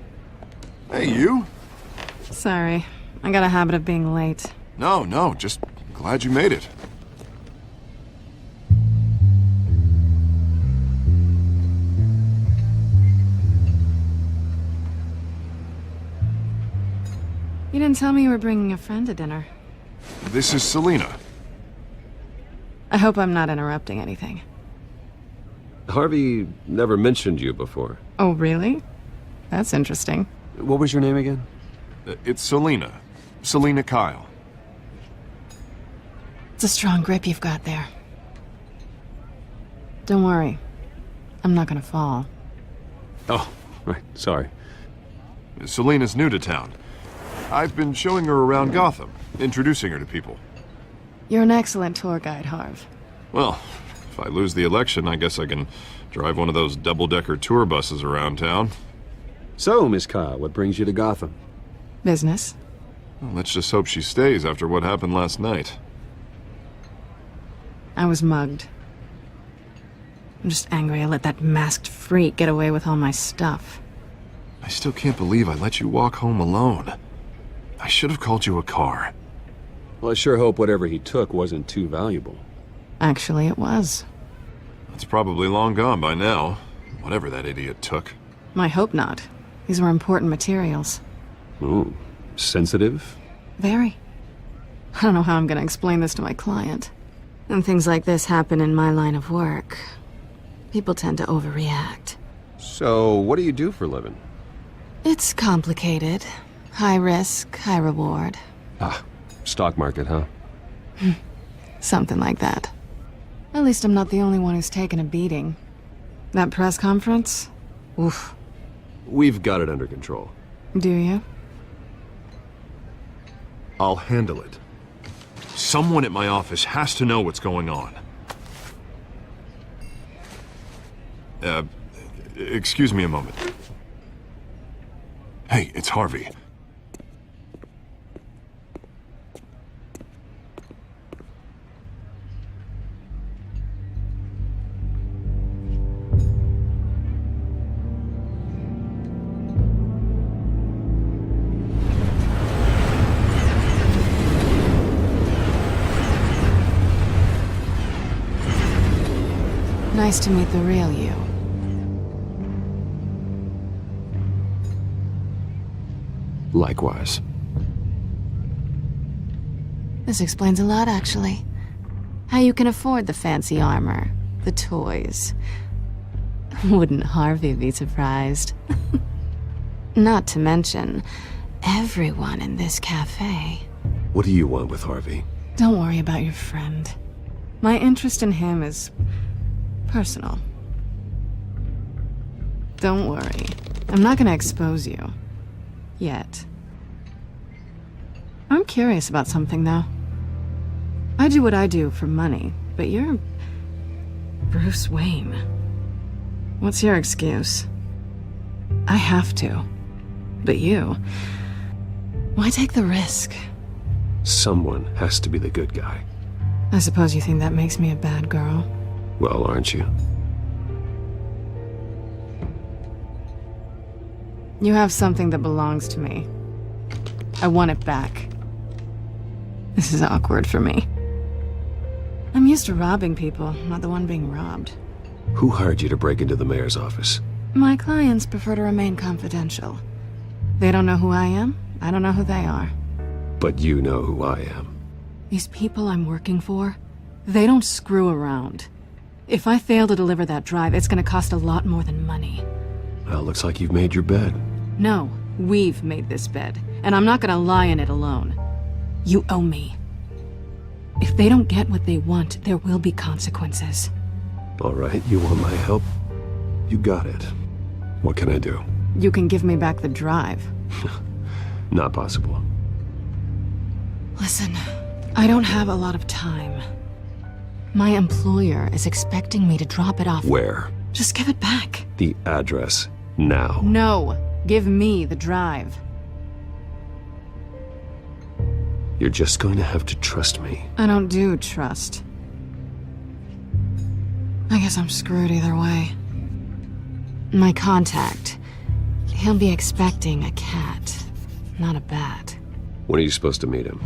Hey, you. Sorry. I got a habit of being late. No, just glad you made it. You didn't tell me you were bringing a friend to dinner. This is Selina. I hope I'm not interrupting anything. Harvey never mentioned you before. Oh, really? That's interesting. What was your name again? It's Selina. Selina Kyle. It's a strong grip you've got there. Don't worry. I'm not gonna fall. Oh, right. Sorry. Selina's new to town. I've been showing her around Gotham, introducing her to people. You're an excellent tour guide, Harv. Well, if I lose the election, I guess I can drive one of those double-decker tour buses around town. So, Miss Kyle, what brings you to Gotham? Business. Well, let's just hope she stays after what happened last night. I was mugged. I'm just angry I let that masked freak get away with all my stuff. I still can't believe I let you walk home alone. I should have called you a car. Well, I sure hope whatever he took wasn't too valuable. Actually, it was. It's probably long gone by now, whatever that idiot took. I hope not. These were important materials. Ooh, sensitive? Very. I don't know how I'm gonna explain this to my client. When things like this happen in my line of work, people tend to overreact. So, what do you do for a living? It's complicated. High risk, high reward. Ah, stock market, huh? Something like that. At least I'm not the only one who's taken a beating. That press conference? Oof. We've got it under control. Do you? I'll handle it. Someone at my office has to know what's going on. Excuse me a moment. Hey, it's Harvey. Nice to meet the real you. Likewise. This explains a lot, actually. How you can afford the fancy armor, the toys. Wouldn't Harvey be surprised? Not to mention, everyone in this cafe. What do you want with Harvey? Don't worry about your friend. My interest in him is personal. Don't worry. I'm not gonna expose you. Yet. I'm curious about something, though. I do what I do for money, but you're Bruce Wayne. What's your excuse? I have to. But you... why take the risk? Someone has to be the good guy. I suppose you think that makes me a bad girl. Well, aren't you? You have something that belongs to me. I want it back. This is awkward for me. I'm used to robbing people, not the one being robbed. Who hired you to break into the mayor's office? My clients prefer to remain confidential. They don't know who I am, I don't know who they are. But you know who I am. These people I'm working for, they don't screw around. If I fail to deliver that drive, it's gonna cost a lot more than money. Well, looks like you've made your bed. No, we've made this bed, and I'm not gonna lie in it alone. You owe me. If they don't get what they want, there will be consequences. All right, you want my help? You got it. What can I do? You can give me back the drive. Not possible. Listen, I don't have a lot of time. My employer is expecting me to drop it off. Where? Just give it back. The address, now. No, give me the drive. You're just going to have to trust me. I don't do trust. I guess I'm screwed either way. My contact. He'll be expecting a cat, not a bat. When are you supposed to meet him?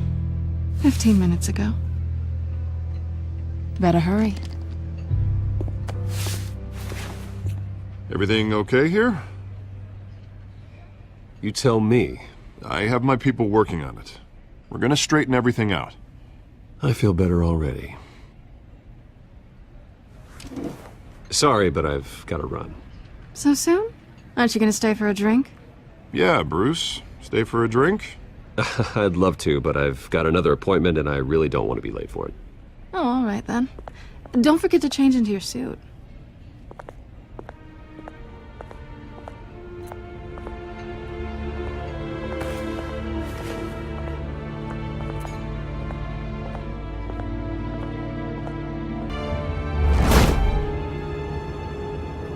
15 minutes ago. Better hurry. Everything okay here? You tell me. I have my people working on it. We're gonna straighten everything out. I feel better already. Sorry, but I've got to run. So soon? Aren't you gonna stay for a drink? Yeah, Bruce. Stay for a drink? I'd love to, but I've got another appointment and I really don't want to be late for it. Oh, all right then. Don't forget to change into your suit.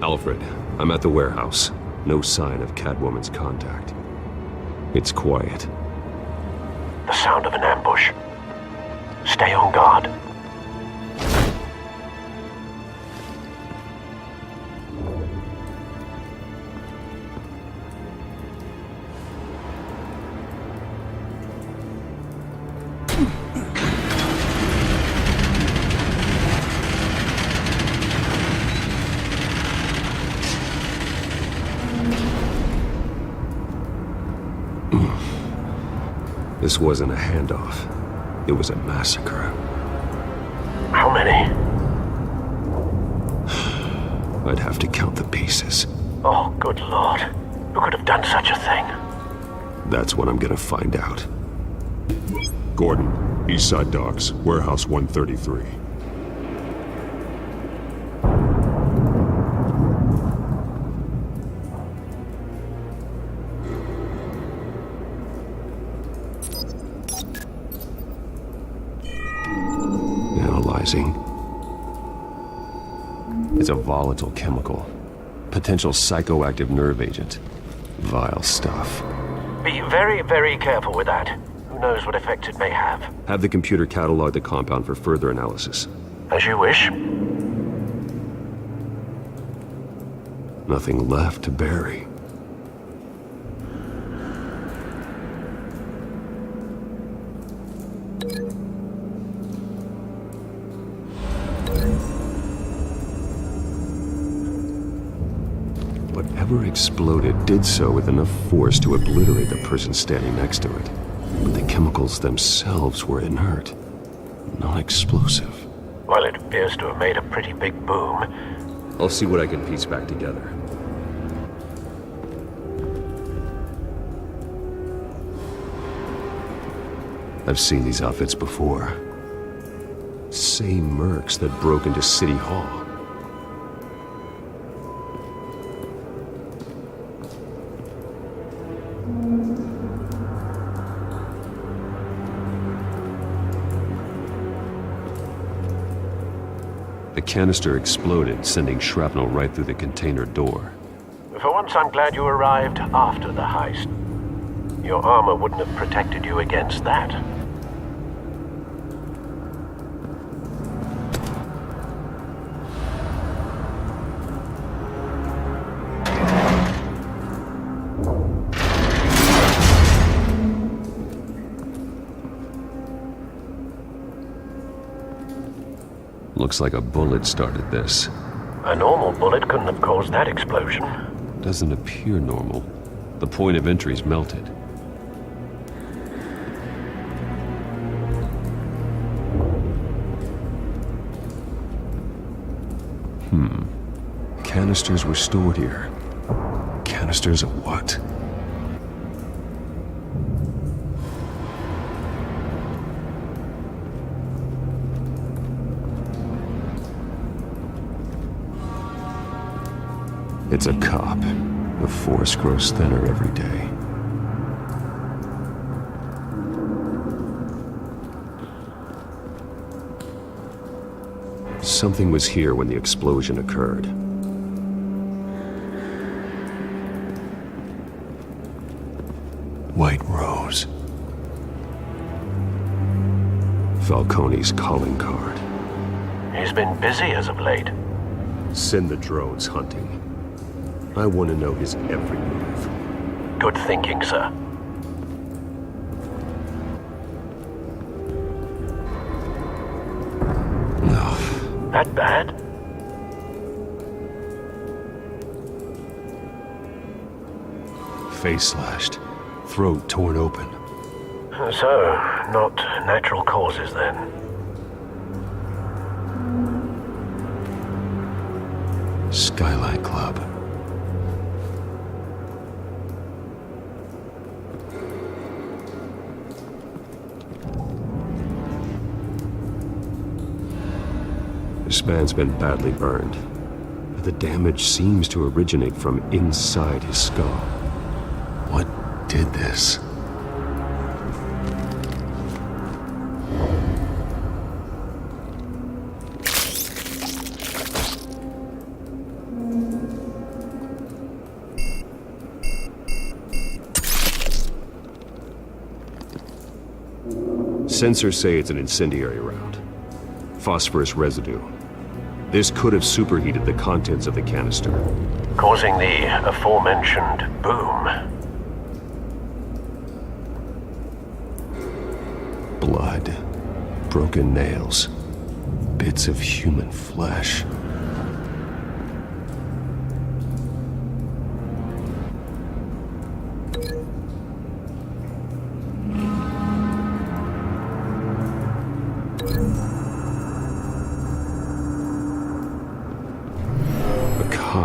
Alfred, I'm at the warehouse. No sign of Catwoman's contact. It's quiet. The sound of an ambush. Stay on guard. This wasn't a handoff. It was a massacre. How many? I'd have to count the pieces. Oh, good lord. Who could have done such a thing? That's what I'm gonna find out. Gordon, Eastside Docks, Warehouse 133. Analyzing. It's a volatile chemical. Potential psychoactive nerve agent. Vile stuff. Be very, very careful with that. Who knows what effect it may have. Have the computer catalog the compound for further analysis. As you wish. Nothing left to bury. Whatever exploded did so with enough force to obliterate the person standing next to it. But the chemicals themselves were inert, non-explosive. Well, it appears to have made a pretty big boom. I'll see what I can piece back together. I've seen these outfits before. Same mercs that broke into City Hall. The canister exploded, sending shrapnel right through the container door. For once, I'm glad you arrived after the heist. Your armor wouldn't have protected you against that. Looks like a bullet started this. A normal bullet couldn't have caused that explosion. Doesn't appear normal. The point of entry's melted. Canisters were stored here. Canisters of what? It's a cop. The force grows thinner every day. Something was here when the explosion occurred. White Rose. Falcone's calling card. He's been busy as of late. Send the drones hunting. I want to know his every move. Good thinking, sir. No. That bad? Face slashed. Throat torn open. So, not natural causes then. Skylight Club. This man's been badly burned, but the damage seems to originate from inside his skull. What did this? Sensors say it's an incendiary round. Phosphorus residue. This could have superheated the contents of the canister, causing the aforementioned boom. Blood, broken nails, bits of human flesh.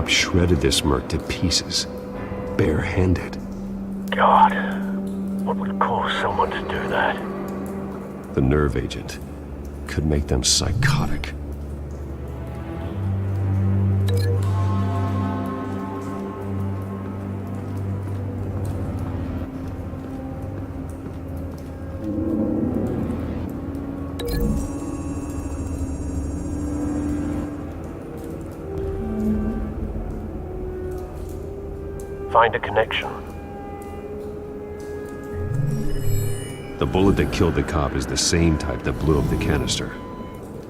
Shredded this merc to pieces, bare-handed. God, what would cause someone to do that? The nerve agent could make them psychotic. Find a connection. The bullet that killed the cop is the same type that blew up the canister.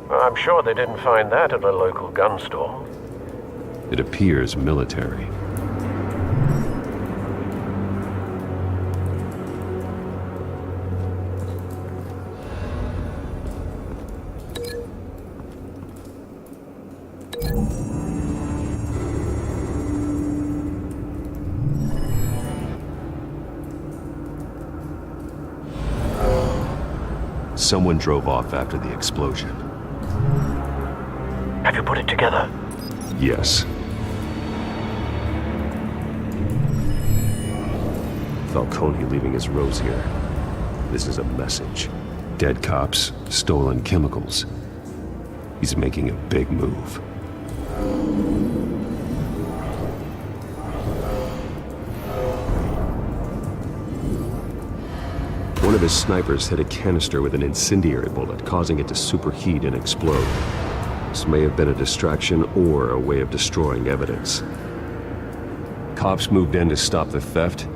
I'm sure they didn't find that at a local gun store. It appears military. Someone drove off after the explosion. Have you put it together? Yes. Falcone leaving his rose here. This is a message. Dead cops, stolen chemicals. He's making a big move. One of his snipers hit a canister with an incendiary bullet, causing it to superheat and explode. This may have been a distraction or a way of destroying evidence. Cops moved in to stop the theft.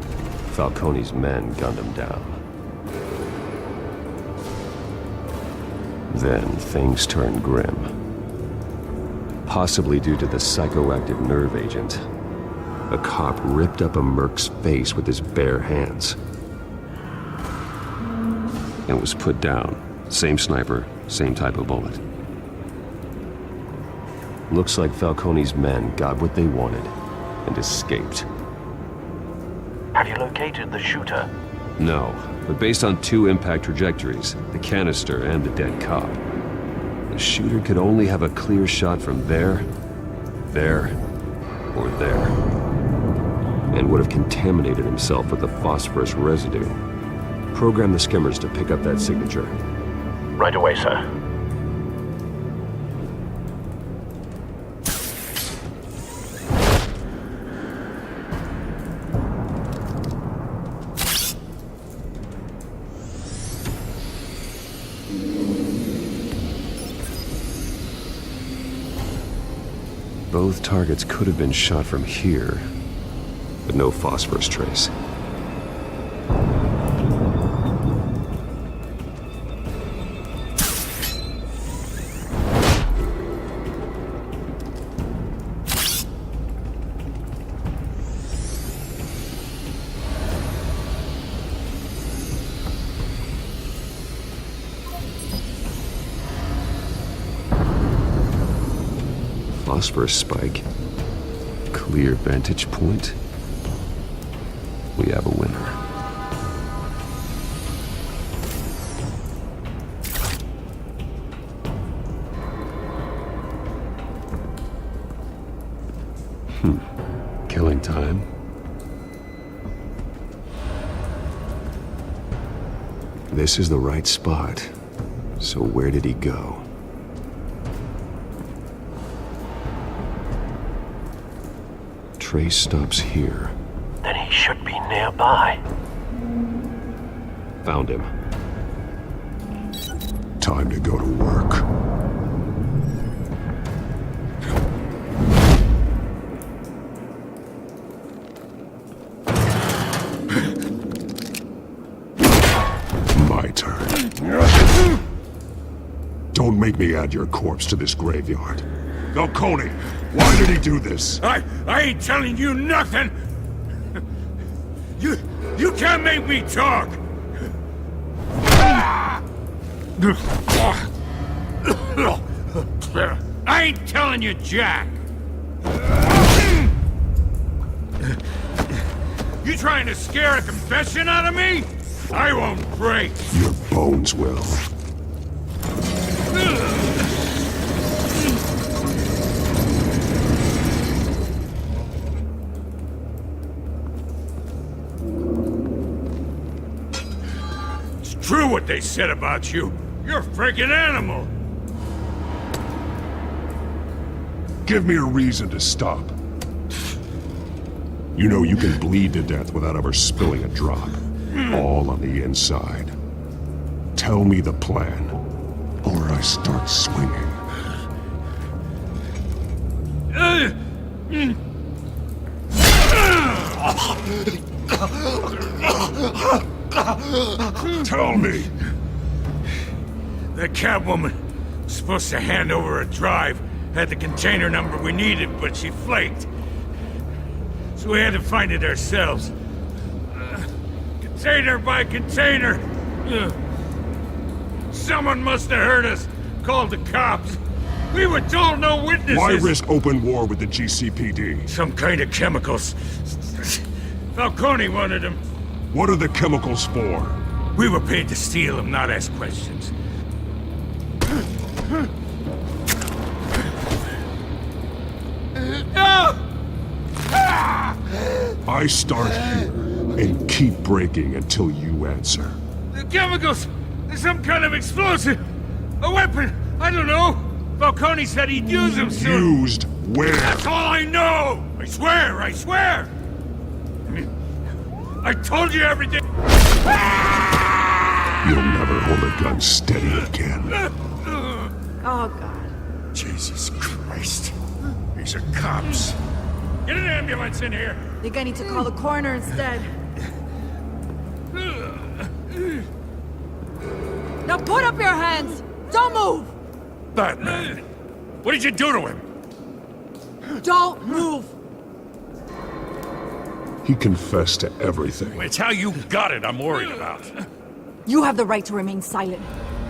Falcone's men gunned him down. Then things turned grim. Possibly due to the psychoactive nerve agent. A cop ripped up a merc's face with his bare hands. And was put down. Same sniper, same type of bullet. Looks like Falcone's men got what they wanted and escaped. Have you located the shooter? No, but based on two impact trajectories, the canister and the dead cop, the shooter could only have a clear shot from there, or there, and would have contaminated himself with the phosphorus residue. Program the skimmers to pick up that signature. Right away, sir. Both targets could have been shot from here, but no phosphorus trace. phosphorus spike. Clear vantage point. We have a winner. Killing time. This is the right spot. So where did he go? Trace stops here. Then he should be nearby. Found him. Time to go to work. My turn. Don't make me add your corpse to this graveyard. Falcone, why did he do this? I ain't telling you nothing! You can't make me talk! I ain't telling you jack! You trying to scare a confession out of me? I won't break! Your bones will. It's true what they said about you. You're a freaking animal! Give me a reason to stop. You know you can bleed to death without ever spilling a drop. All on the inside. Tell me the plan, or I start swinging. Tell me! The Catwoman was supposed to hand over a drive, had the container number we needed, but she flaked. So we had to find it ourselves. Container by container. Someone must have heard us, called the cops. We were told no witnesses. Why risk open war with the GCPD? Some kind of chemicals. Falcone wanted them. What are the chemicals for? We were paid to steal them, not ask questions. I start here and keep breaking until you answer. The chemicals! There's some kind of explosive! A weapon! I don't know! Falcone said he'd use them soon! Used where? That's all I know! I swear! I swear! I told you everything! You'll never hold a gun steady again. Oh, God. Jesus Christ. These are cops. Get an ambulance in here! Think I need to call the coroner instead. Now put up your hands! Don't move! Batman! What did you do to him? Don't move! He confessed to everything. It's how you got it I'm worried about. You have the right to remain silent.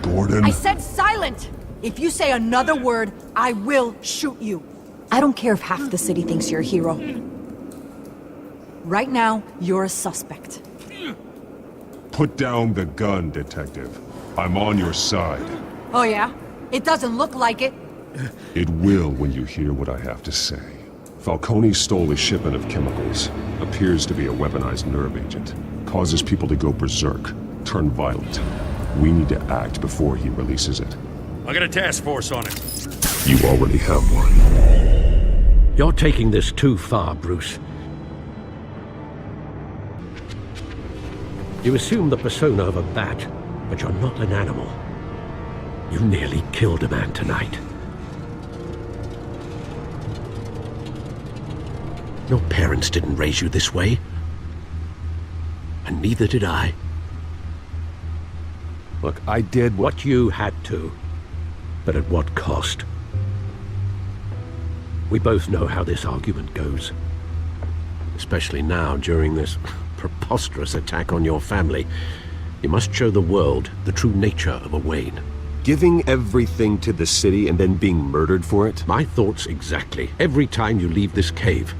Gordon? I said silent! If you say another word, I will shoot you. I don't care if half the city thinks you're a hero. Right now, you're a suspect. Put down the gun, Detective. I'm on your side. Oh yeah? It doesn't look like it. It will when you hear what I have to say. Falcone stole a shipment of chemicals. Appears to be a weaponized nerve agent. Causes people to go berserk, turn violent. We need to act before he releases it. I got a task force on it. You already have one. You're taking this too far, Bruce. You assume the persona of a bat, but you're not an animal. You nearly killed a man tonight. Your parents didn't raise you this way. And neither did I. Look, I did what you had to. But at what cost? We both know how this argument goes. Especially now, during this preposterous attack on your family. You must show the world the true nature of a Wayne. Giving everything to the city and then being murdered for it? My thoughts exactly. Every time you leave this cave.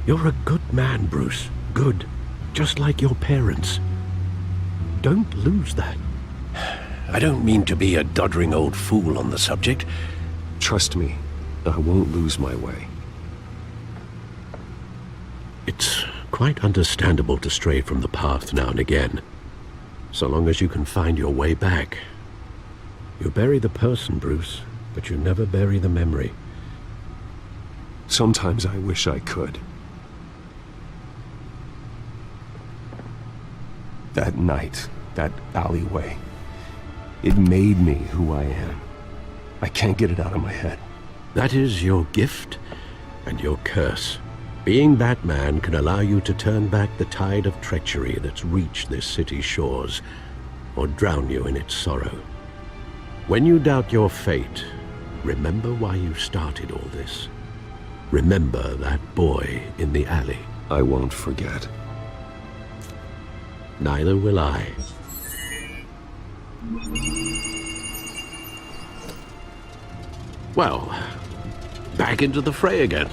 You're a good man, Bruce. Good. Just like your parents. Don't lose that. I don't mean to be a doddering old fool on the subject. Trust me, I won't lose my way. It's quite understandable to stray from the path now and again. So long as you can find your way back. You bury the person, Bruce, but you never bury the memory. Sometimes I wish I could. That night, that alleyway, it made me who I am. I can't get it out of my head. That is your gift and your curse. Being Batman can allow you to turn back the tide of treachery that's reached this city's shores, or drown you in its sorrow. When you doubt your fate, remember why you started all this. Remember that boy in the alley. I won't forget. Neither will I. Well, back into the fray again.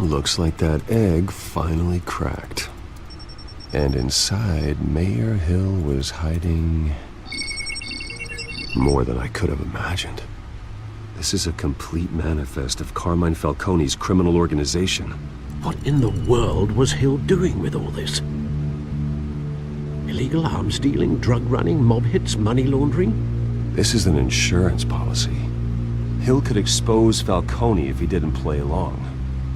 Looks like that egg finally cracked. And inside, Mayor Hill was hiding more than I could have imagined. This is a complete manifest of Carmine Falcone's criminal organization. What in the world was Hill doing with all this? Illegal arms dealing, drug running, mob hits, money laundering? This is an insurance policy. Hill could expose Falcone if he didn't play along.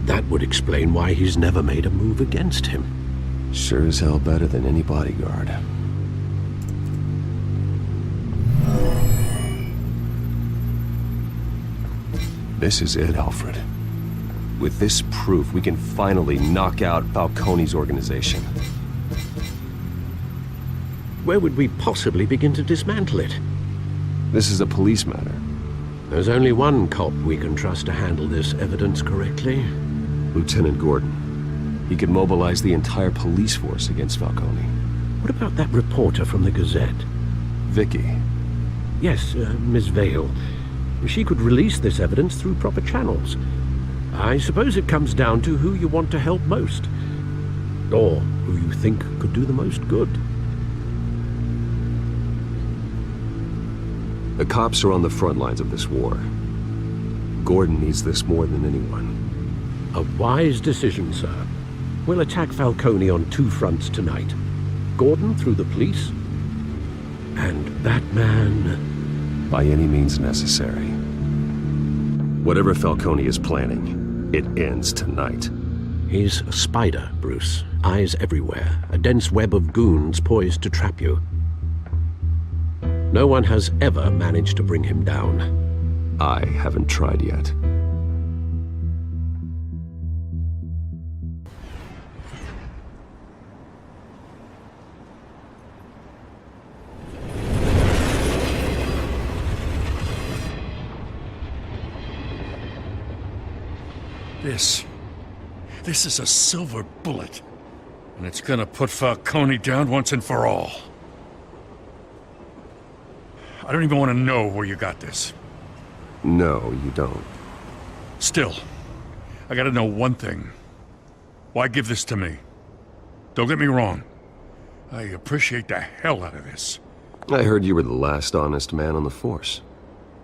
That would explain why he's never made a move against him. Sure as hell better than any bodyguard. This is it, Alfred. With this proof, we can finally knock out Falcone's organization. Where would we possibly begin to dismantle it? This is a police matter. There's only one cop we can trust to handle this evidence correctly. Lieutenant Gordon. He could mobilize the entire police force against Falcone. What about that reporter from the Gazette? Vicky. Yes, Miss Vale. She could release this evidence through proper channels. I suppose it comes down to who you want to help most. Or who you think could do the most good. The cops are on the front lines of this war. Gordon needs this more than anyone. A wise decision, sir. We'll attack Falcone on two fronts tonight. Gordon through the police, and Batman... by any means necessary. Whatever Falcone is planning, it ends tonight. He's a spider, Bruce. Eyes everywhere. A dense web of goons poised to trap you. No one has ever managed to bring him down. I haven't tried yet. This is a silver bullet. And it's gonna put Falcone down once and for all. I don't even want to know where you got this. No, you don't. Still, I gotta know one thing. Why give this to me? Don't get me wrong. I appreciate the hell out of this. I heard you were the last honest man on the force.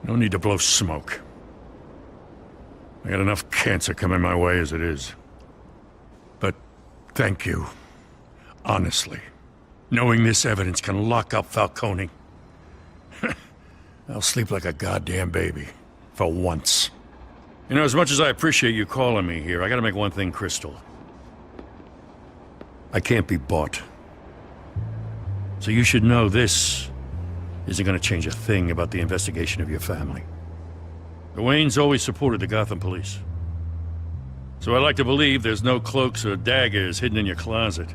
No need to blow smoke. I got enough cancer coming my way as it is. But thank you. Honestly. Knowing this evidence can lock up Falcone. I'll sleep like a goddamn baby. For once. You know, as much as I appreciate you calling me here, I gotta make one thing crystal. I can't be bought. So you should know this isn't gonna change a thing about the investigation of your family. The Waynes always supported the Gotham police. So I like to believe there's no cloaks or daggers hidden in your closet.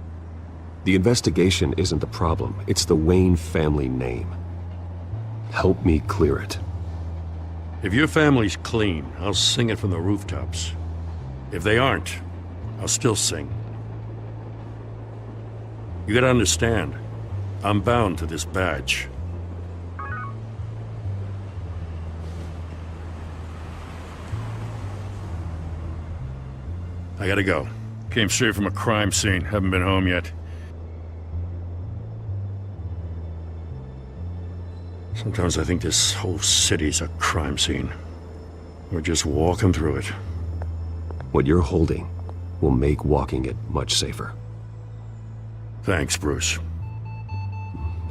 The investigation isn't the problem. It's the Wayne family name. Help me clear it. If your family's clean, I'll sing it from the rooftops. If they aren't, I'll still sing. You gotta understand, I'm bound to this badge. I gotta go. Came straight from a crime scene, haven't been home yet. Sometimes I think this whole city's a crime scene. We're just walking through it. What you're holding will make walking it much safer. Thanks, Bruce.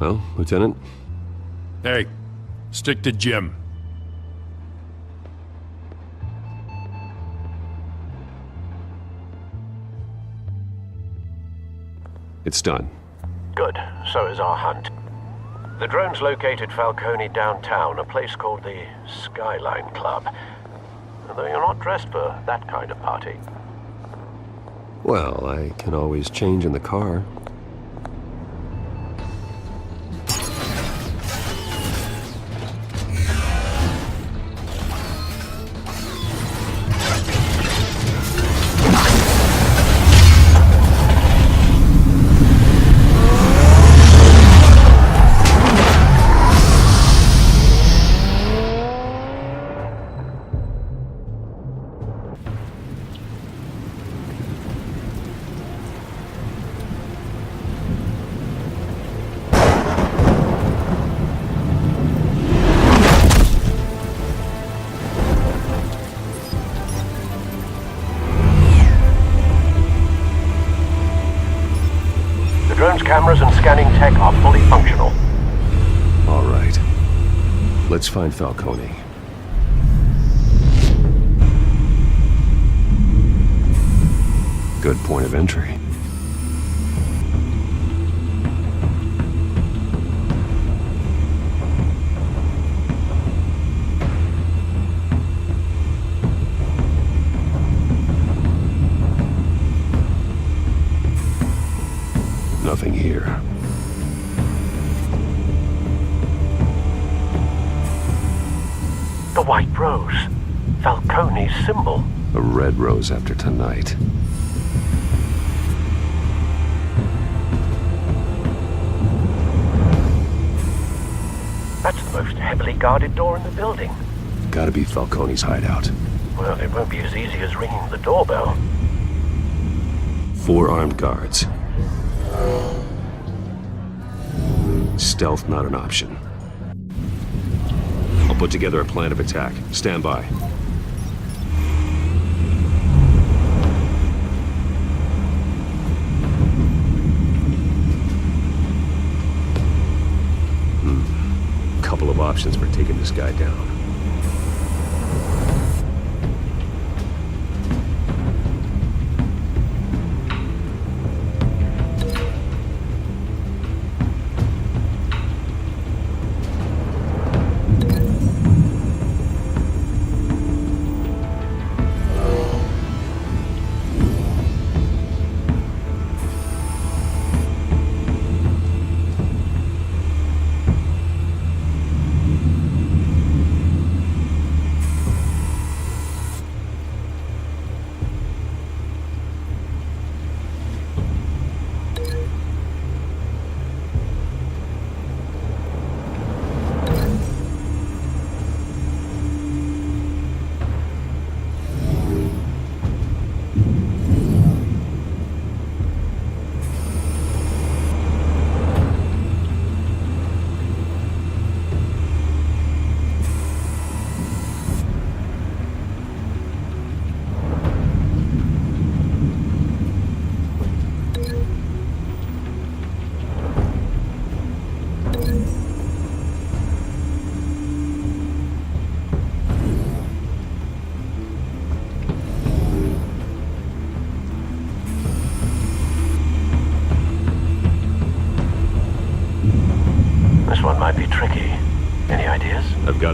Well, Lieutenant? Hey, stick to Jim. It's done. Good. So is our hunt. The drones located Falcone downtown, a place called the Skyline Club. Although you're not dressed for that kind of party. Well, I can always change in the car. Cameras and scanning tech are fully functional. All right. Let's find Falcone. Good point of entry. Nothing here. The white rose. Falcone's symbol. A red rose after tonight. That's the most heavily guarded door in the building. Gotta be Falcone's hideout. Well, it won't be as easy as ringing the doorbell. 4 armed guards. Stealth not an option. I'll put together a plan of attack. Stand by. Couple of options for taking this guy down.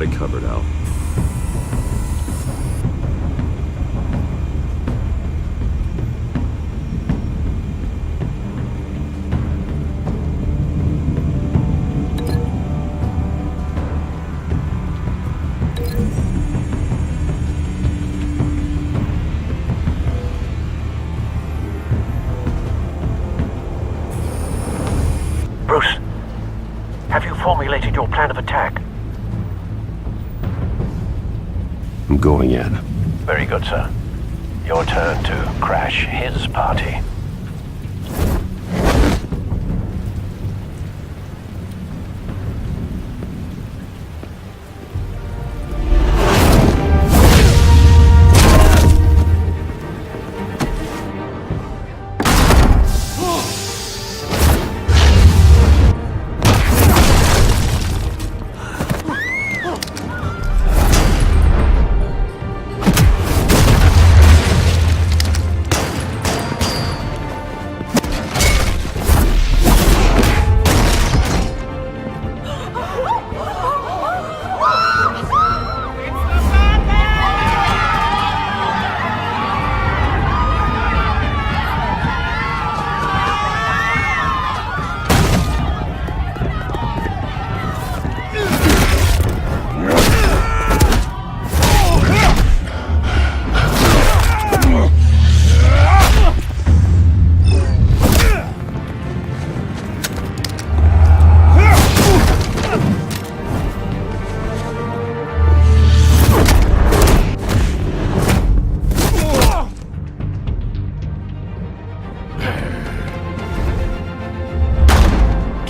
got it covered, Al. Bruce, have you formulated your plan of attack? I'm going in. Very good, sir. Your turn to crash his party.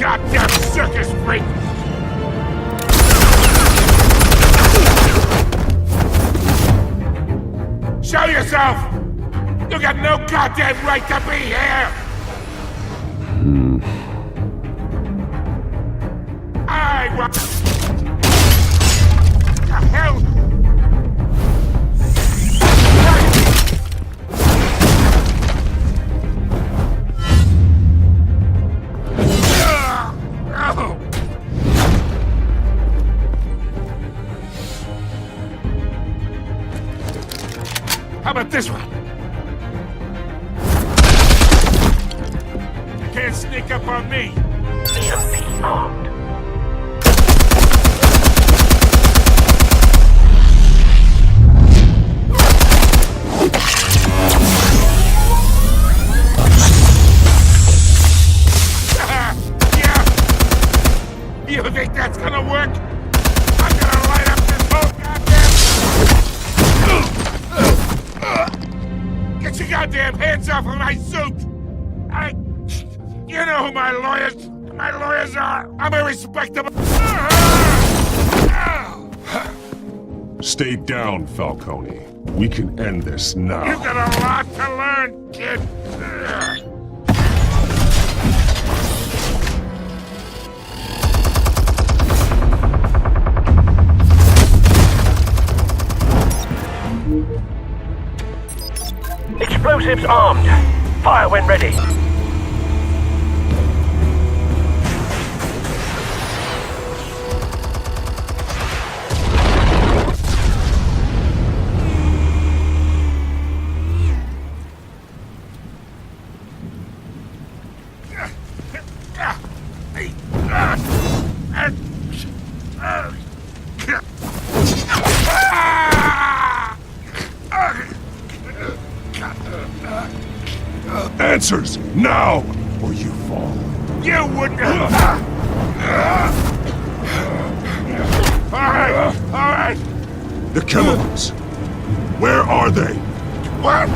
Goddamn circus freak! Show yourself! You got no goddamn right to be here! I want... The hell? How about this one? You can't sneak up on me. EMP armed. Yeah. You think that's gonna work? I'm gonna light up this whole goddamn... Get your goddamn hands off of my suit! You know who my lawyers are! I'm a respectable... Stay down, Falcone. We can end this now. You got a lot to learn, kid! Explosives armed. Fire when ready. Answers, now, or you fall. You wouldn't... Alright! The chemicals. Where are they? What?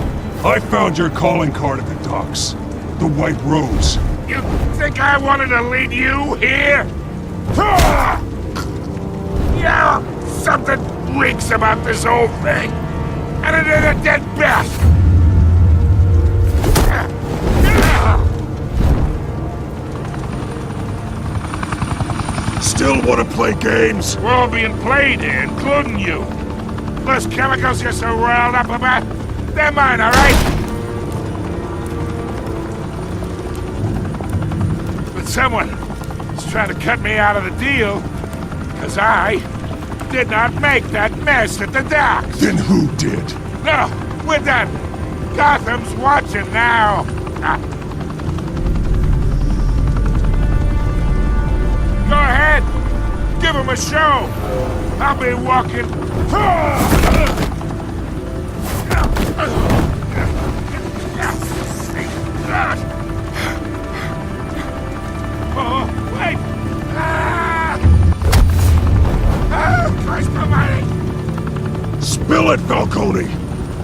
I found your calling card at the docks. The White Rose. You think I wanted to lead you here? Yeah, something reeks about this whole thing. And it ain't a dead bat. Still want to play games? We're all being played here, including you. Those chemicals you're so riled up about, they're mine, all right? But someone is trying to cut me out of the deal, because I did not make that mess at the docks. Then who did? No, we're done. Gotham's watching now. Go ahead. Give him a show. I'll be walking. Oh, wait! Christ almighty! Spill it, Falcone,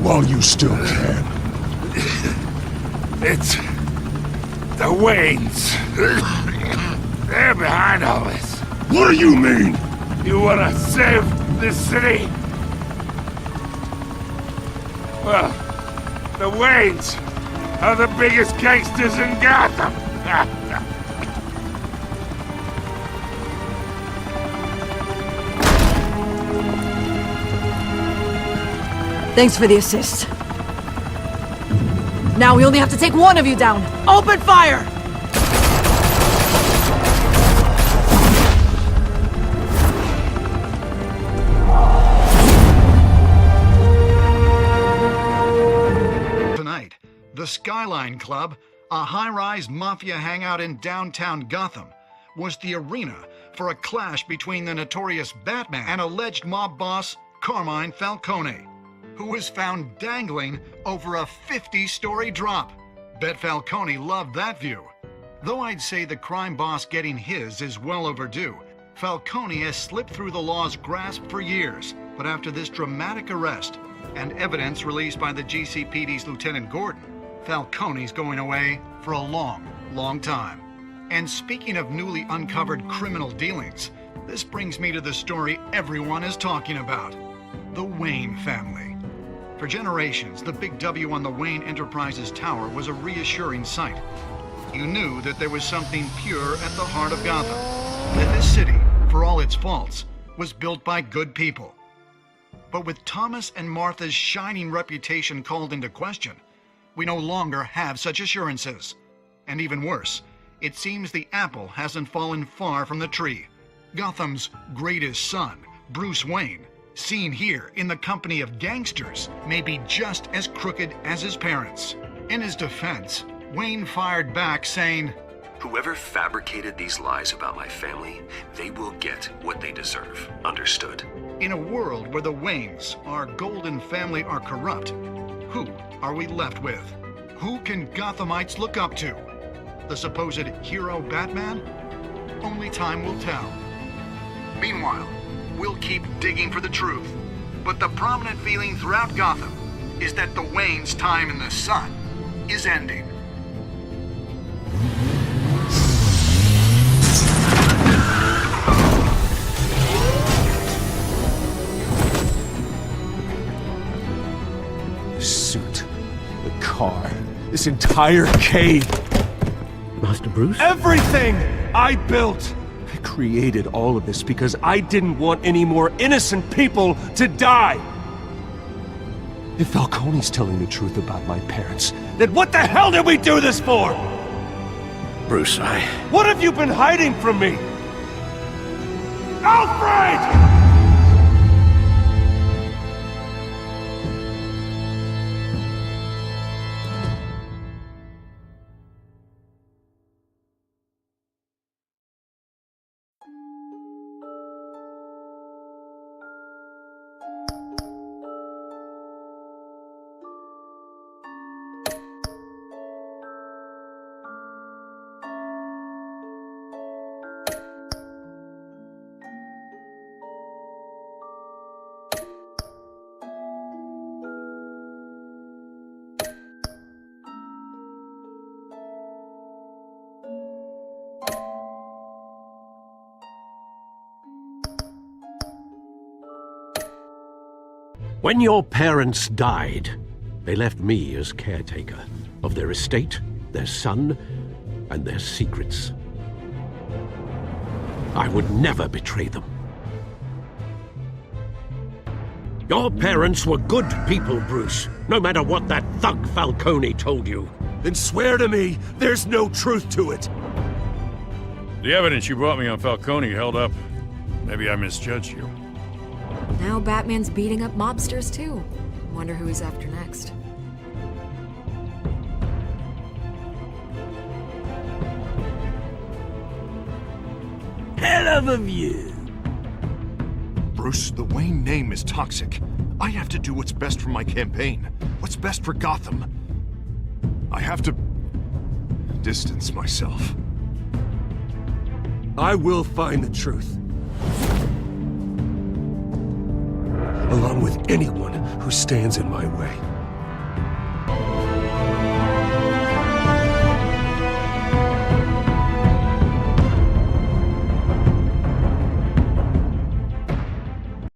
while you still can. It's the Waynes. They're behind all this. What do you mean? You wanna save this city? Well, the Waynes are the biggest gangsters in Gotham. Thanks for the assist. Now we only have to take one of you down. Open fire! Tonight, the Skyline Club, a high-rise mafia hangout in downtown Gotham, was the arena for a clash between the notorious Batman and alleged mob boss Carmine Falcone, who was found dangling over a 50-story drop. Bet Falcone loved that view. Though I'd say the crime boss getting his is well overdue, Falcone has slipped through the law's grasp for years. But after this dramatic arrest and evidence released by the GCPD's Lieutenant Gordon, Falcone's going away for a long, long time. And speaking of newly uncovered criminal dealings, this brings me to the story everyone is talking about: the Wayne family. For generations, the big W on the Wayne Enterprises Tower was a reassuring sight. You knew that there was something pure at the heart of Gotham, that this city, for all its faults, was built by good people. But with Thomas and Martha's shining reputation called into question, we no longer have such assurances. And even worse, it seems the apple hasn't fallen far from the tree. Gotham's greatest son, Bruce Wayne, seen here in the company of gangsters, may be just as crooked as his parents. In his defense, Wayne fired back saying, "Whoever fabricated these lies about my family, they will get what they deserve. Understood?" In a world where the Waynes, our golden family, are corrupt, who are we left with? Who can Gothamites look up to? The supposed hero Batman? Only time will tell. Meanwhile, we'll keep digging for the truth. But the prominent feeling throughout Gotham is that the Waynes' time in the sun is ending. The suit, the car, this entire cave. Master Bruce? Everything I built! I created all of this because I didn't want any more innocent people to die! If Falcone's telling the truth about my parents, then what the hell did we do this for? Bruce, What have you been hiding from me? Alfred! When your parents died, they left me as caretaker of their estate, their son, and their secrets. I would never betray them. Your parents were good people, Bruce, no matter what that thug Falcone told you. Then swear to me there's no truth to it. The evidence you brought me on Falcone held up. Maybe I misjudged you. Now Batman's beating up mobsters too. Wonder who he's after next. Hell of a view. Bruce, the Wayne name is toxic. I have to do what's best for my campaign. What's best for Gotham. I have to distance myself. I will find the truth. Along with anyone who stands in my way.